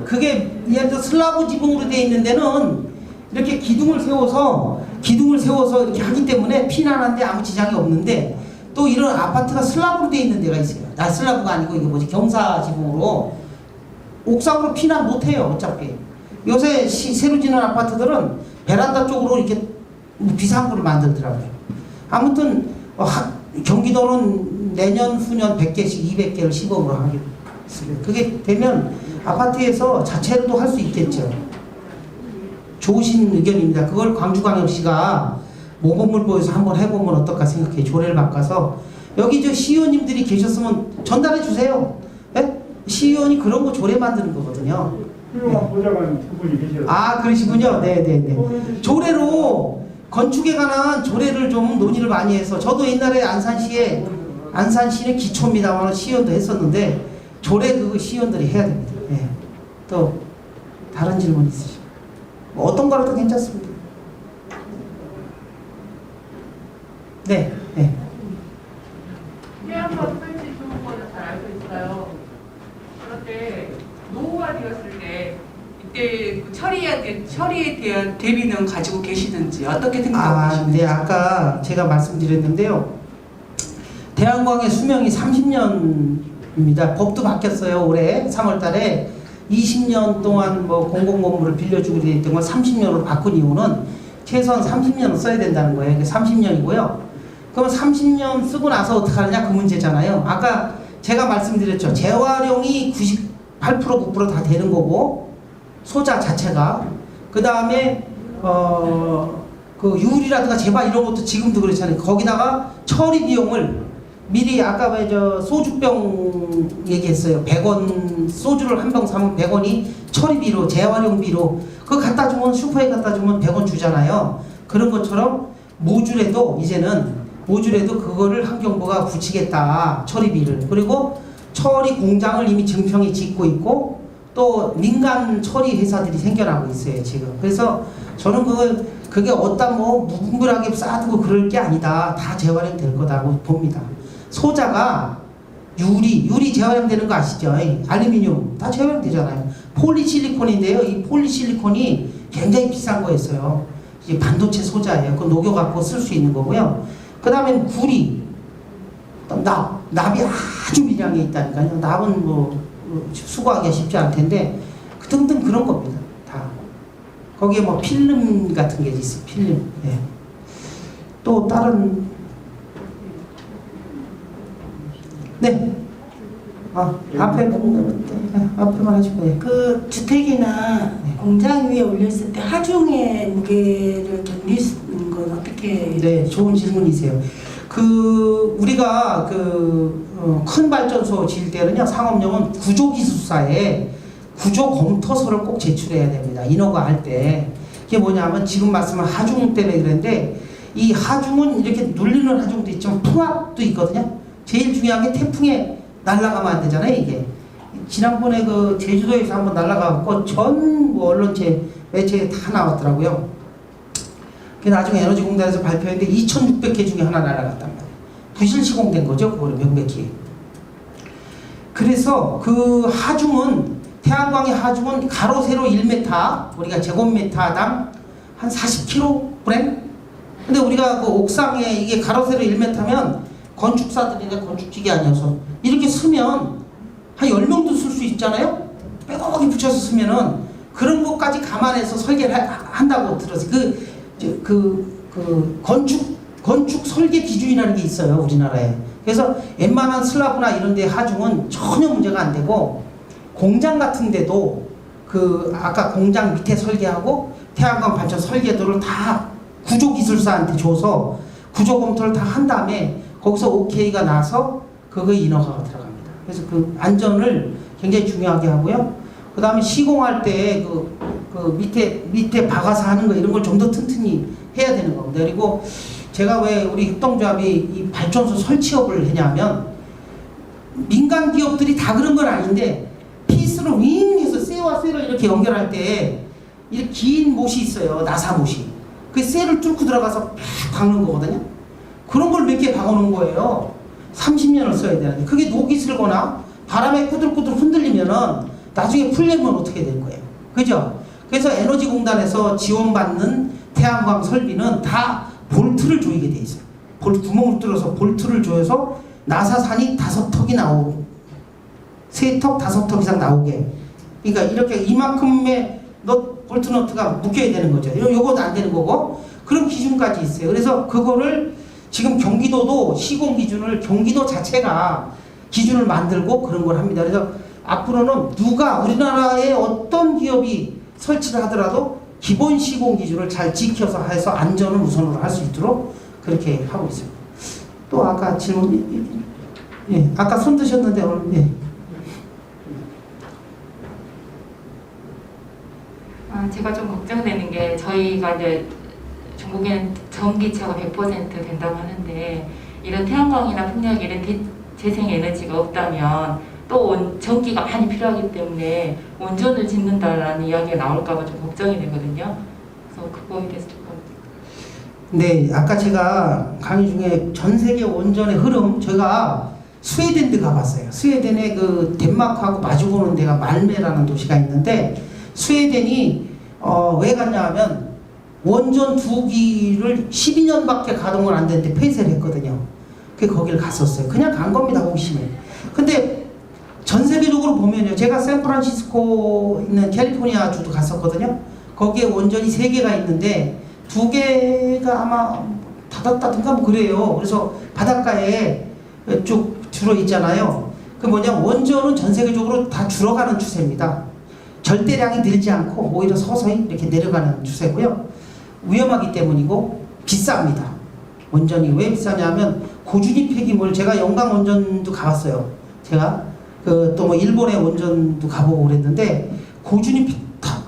그게 예를 들어 슬라브 지붕으로 되어 있는 데는 이렇게 기둥을 세워서 이렇게 하기 때문에 피난하는데 아무 지장이 없는데, 또 이런 아파트가 슬라브로 되어 있는 데가 있어요. 슬라브가 아니고 이게 경사 지붕으로 옥상으로 피난 못해요. 어차피 요새 새로 짓는 아파트들은 베란다 쪽으로 이렇게 비상구를 만들더라고요. 아무튼 경기도는 내년 후년 100개씩 200개를 시범으로 하기로 했습니다. 그게 되면 아파트에서 자체로도 할 수 있겠죠. 좋으신 의견입니다. 그걸 광주광역시가 모범물보에서 한번 해보면 어떨까 생각해요. 조례를 바꿔서 여기 시의원님들이 계셨으면 전달해 주세요. 네? 시의원이 그런 거 조례 만드는 거거든요. 훌륭한 보좌관 두 분이 계셔서. 그러시군요. 네네네. 조례로 건축에 관한 조례를 좀 논의를 많이 해서, 저도 옛날에 안산시는 기초입니다만 시의원도 했었는데 조례 그거 시의원들이 해야 됩니다. 네. 또 다른 질문 있으시죠? 어떤 거라도 괜찮습니다. 네, 네. 태양광 설치 좋은 거는 잘 알고 있어요. 그런데 노후가 되었을 때 이때 그 처리에 대한 대비는 가지고 계시는지 어떻게 생각하고 계시는지. 네, 아까 제가 말씀드렸는데요. 태양광의 수명이 30년입니다. 법도 바뀌었어요. 올해 3월달에 20년 동안 뭐 공공건물을 빌려주고 있던 걸 30년으로 바꾼 이유는 최소한 30년을 써야 된다는 거예요. 이게 30년이고요. 그럼 30년 쓰고 나서 어떻게 하느냐 그 문제잖아요. 아까 제가 말씀드렸죠. 재활용이 98% 9% 다 되는 거고 소자 자체가 그 다음에 그 유리라든가 제발 이런 것도 지금도 그렇잖아요. 거기다가 처리 비용을 미리 아까 왜 저 소주병 얘기했어요. 100원 소주를 한 병 사면 100원이 처리비로 재활용비로 그거 갖다 주면 슈퍼에 갖다 주면 100원 주잖아요. 그런 것처럼 모듈에도 이제는 모듈에도 그거를 환경부가 붙이겠다. 처리비를. 그리고 처리 공장을 이미 증평에 짓고 있고 또 민간 처리 회사들이 생겨나고 있어요 지금. 그래서 저는 그게 어디다 뭐 무분별하게 쌓아두고 그럴 게 아니다. 다 재활용 될 거다고 봅니다. 소자가 유리 재활용되는 거 아시죠? 알루미늄 다 재활용되잖아요. 폴리실리콘인데요. 이 폴리실리콘이 굉장히 비싼 거였어요. 이게 반도체 소자예요. 그거 녹여갖고 쓸 수 있는 거고요. 그 다음에 구리, 납이 아주 미량에 있다니까요. 납은 뭐 수거하기가 쉽지 않을 텐데 등등 그런 겁니다. 다 거기에 뭐 필름 같은 게 있어요. 필름. 예. 또 다른 네. 앞에만 하시고요. 그 주택이나 공장 위에 올렸을 때 하중의 무게를 견딜 수 있는 건 어떻게? 네, 좋은 질문이세요. 우리가 큰 발전소 지을 때는요, 상업용은 구조기술사에 구조 검토서를 꼭 제출해야 됩니다. 인허가 할 때. 이게 뭐냐면 지금 말씀한 하중 때문에 그런데 이 하중은 이렇게 눌리는 하중도 있지만 풍압도 있거든요. 제일 중요한 게 태풍에 날아가면 안 되잖아요, 이게. 지난번에 제주도에서 한번 날아가고 전 뭐 언론체, 매체에 다 나왔더라고요. 그 나중에 에너지공단에서 발표했는데 2,600개 중에 하나 날아갔단 말이에요. 부실 시공된 거죠, 그거를 명백히. 그래서 그 하중은, 태양광의 하중은 가로 세로 1m, 우리가 제곱미터당 한 40kg? 근데 우리가 그 옥상에 이게 가로 세로 1m면 건축사들이나 건축기계 아니어서 이렇게 쓰면 한 10명도 쓸 수 있잖아요? 빽빽이 붙여서 쓰면은 그런 것까지 감안해서 설계를 한다고 들었어요. 건축 설계 기준이라는 게 있어요, 우리나라에. 그래서 웬만한 슬라브나 이런 데 하중은 전혀 문제가 안 되고 공장 같은 데도 아까 공장 밑에 설계하고 태양광 발전 설계도를 다 구조기술사한테 줘서 구조 검토를 다 한 다음에 거기서 OK가 나서 그거에 인허가가 들어갑니다. 그래서 그 안전을 굉장히 중요하게 하고요. 그 다음에 시공할 때 밑에 박아서 하는 거 이런 걸 좀 더 튼튼히 해야 되는 겁니다. 그리고 제가 왜 우리 협동조합이 이 발전소 설치업을 했냐면 민간 기업들이 다 그런 건 아닌데 피스로 윙 해서 쇠와 쇠를 이렇게 연결할 때 이렇게 긴 못이 있어요. 나사 못이. 그 쇠를 뚫고 들어가서 팍 박는 거거든요. 그런 걸 몇 개 박아놓은 거예요. 30년을 써야 되는데 그게 녹이 슬거나 바람에 꾸들꾸들 흔들리면은 나중에 풀리면 어떻게 될 거예요. 그죠? 그래서 에너지공단에서 지원받는 태양광 설비는 다 볼트를 조이게 돼 있어요. 구멍을 뚫어서 볼트를 조여서 나사산이 5턱이 나오고 3턱, 5턱 이상 나오게. 그러니까 이렇게 이만큼의 볼트 너트가 묶여야 되는 거죠. 요것도 안 되는 거고 그런 기준까지 있어요. 그래서 그거를 지금 경기도도 시공 기준을 경기도 자체가 기준을 만들고 그런 걸 합니다. 그래서 앞으로는 우리나라의 어떤 기업이 설치를 하더라도 기본 시공 기준을 잘 지켜서 해서 안전을 우선으로 할 수 있도록 그렇게 하고 있습니다. 또 아까 질문, 예, 아까 손 드셨는데 오늘, 예. 제가 좀 걱정되는 게 저희가 이제 전국에는 전기차가 100% 된다고 하는데 이런 태양광이나 풍력 이런 재생에너지가 없다면 또 전기가 많이 필요하기 때문에 원전을 짓는다라는 이야기가 나올까봐 좀 걱정이 되거든요. 그래서 그거에 대해서 조금. 네, 아까 제가 강의 중에 전 세계 원전의 흐름, 제가 스웨덴도 가봤어요. 스웨덴에 그 덴마크하고 마주보는 데가 말메라는 도시가 있는데, 스웨덴이 왜 갔냐 하면 원전 2기를 12년밖에 가동을 안 됐는데 폐쇄를 했거든요. 그래서 거기를 갔었어요. 그냥 간 겁니다, 호기심에. 근데 전 세계적으로 보면요, 제가 샌프란시스코 있는 캘리포니아 주도 갔었거든요. 거기에 원전이 3개가 있는데 2개가 아마 닫았다든가 뭐 그래요. 그래서 바닷가에 쭉 줄어 있잖아요. 그 뭐냐, 원전은 전 세계적으로 다 줄어가는 추세입니다. 절대량이 늘지 않고 오히려 서서히 이렇게 내려가는 추세고요. 위험하기 때문이고 비쌉니다. 원전이 왜 비싸냐면 고준위 폐기물, 제가 영광 원전도 가봤어요. 제가 그 또 뭐 일본의 원전도 가보고 그랬는데, 고준위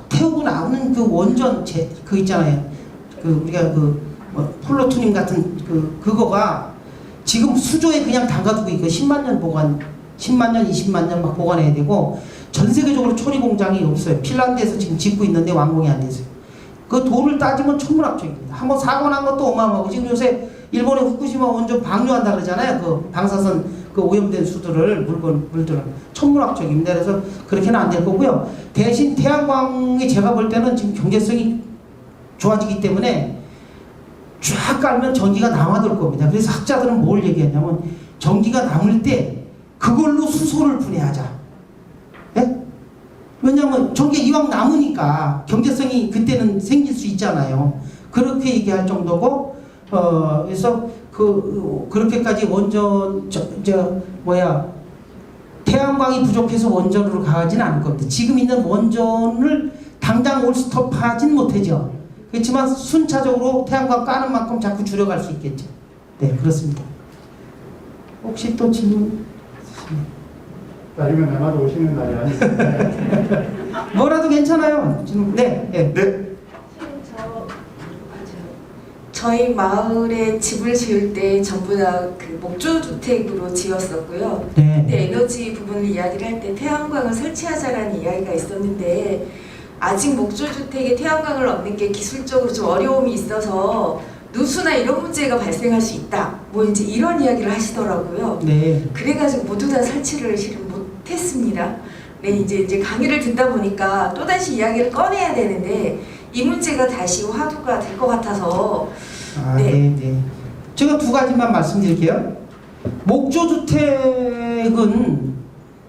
태우고 나오는 그 원전 그 있잖아요. 그 우리가 그 뭐 플루토늄 같은 그거가 지금 수조에 그냥 담가두고 있고 10만 년 보관, 10만 년, 20만 년 막 보관해야 되고, 전 세계적으로 처리 공장이 없어요. 핀란드에서 지금 짓고 있는데 완공이 안 됐어요. 그 돈을 따지면 천문학적입니다. 한번 사고 난 것도 어마어마하고, 지금 요새 일본의 후쿠시마 원전 방류한다 그러잖아요. 그 방사선 그 오염된 수들을 물들을 천문학적입니다. 그래서 그렇게는 안 될 거고요. 대신 태양광이 제가 볼 때는 지금 경제성이 좋아지기 때문에 쫙 깔면 전기가 남아돌 겁니다. 그래서 학자들은 뭘 얘기하냐면 전기가 남을 때 그걸로 수소를 분해하자. 예? 왜냐하면 전기가 이왕 남으니까 경제성이 그때는 생길 수 있잖아요. 그렇게 얘기할 정도고, 그래서 그렇게까지 원전 태양광이 부족해서 원전으로 가진 않을 겁니다. 지금 있는 원전을 당장 올스톱하진 못하죠. 그렇지만 순차적으로 태양광 까는 만큼 자꾸 줄여갈 수 있겠죠. 네, 그렇습니다. 혹시 또 질문 있으시면? 따지면 아마도 오시는 날이 아니겠네. 뭐라도 괜찮아요. 질문. 네, 네. 네. 저희 마을에 집을 지을 때 전부 다 그 목조주택으로 지었었고요. 네. 근데 에너지 부분을 이야기를 할 때 태양광을 설치하자라는 이야기가 있었는데, 아직 목조주택에 태양광을 얻는 게 기술적으로 좀 어려움이 있어서 누수나 이런 문제가 발생할 수 있다. 뭐 이제 이런 이야기를 하시더라고요. 네. 그래가지고 모두 다 설치를 실은 못했습니다. 네, 이제 강의를 듣다 보니까 또 다시 이야기를 꺼내야 되는데 이 문제가 다시 화두가 될 것 같아서. 네, 네. 제가 2가지만 말씀드릴게요. 목조주택은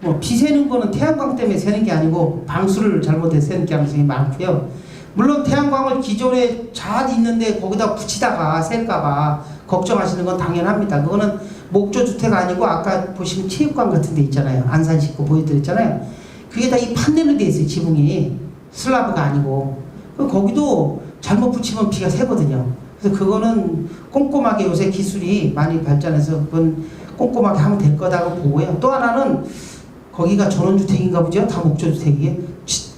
뭐 비 새는 거는 태양광 때문에 새는 게 아니고 방수를 잘못해서 새는 가능성이 많고요. 물론 태양광을 기존에 잘 있는데 거기다 붙이다가 셀까봐 걱정하시는 건 당연합니다. 그거는 목조주택 아니고 아까 보시면 체육관 같은 데 있잖아요. 안산시고 보여드렸잖아요. 그게 다 이 판넬로 돼 있어요. 지붕이 슬라브가 아니고. 거기도 잘못 붙이면 비가 새거든요. 그래서 그거는 꼼꼼하게 요새 기술이 많이 발전해서 그건 꼼꼼하게 하면 될 거다고 보고요. 또 하나는 거기가 전원주택인가 보죠? 다 목조주택이에요.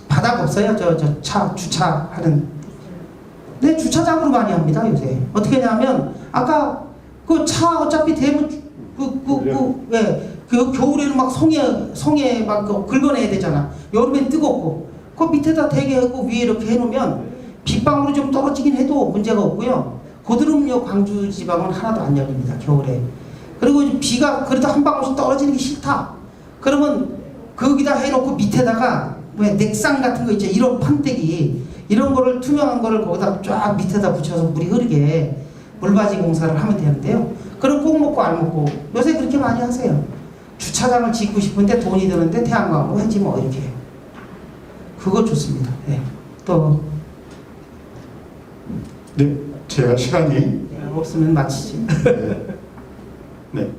바닥 없어요? 차 주차하는. 네, 주차장으로 많이 합니다, 요새. 어떻게 하냐면, 아까 그 차 어차피 대문, 겨울에는 막 송에 막 긁어내야 되잖아. 여름엔 뜨겁고. 그 밑에다 대게 하고 위에 이렇게 해놓으면 빗방울이 좀 떨어지긴 해도 문제가 없고요. 고드름역 광주 지방은 하나도 안 열립니다, 겨울에. 그리고 비가 그래도 한 방울씩 떨어지는 게 싫다. 그러면 거기다 해놓고 밑에다가 왜 넥상 같은 거 있죠? 이런 판때기 이런 거를 투명한 거를 거기다 쫙 밑에다 붙여서 물이 흐르게 물받이 공사를 하면 되는데요. 그럼 꼭 먹고 알 먹고 요새 그렇게 많이 하세요. 주차장을 짓고 싶은데 돈이 드는데 태양광으로 하지 뭐 이렇게. 그거 좋습니다. 네. 또 네, 제가 시간이 없으면 마치지. 네.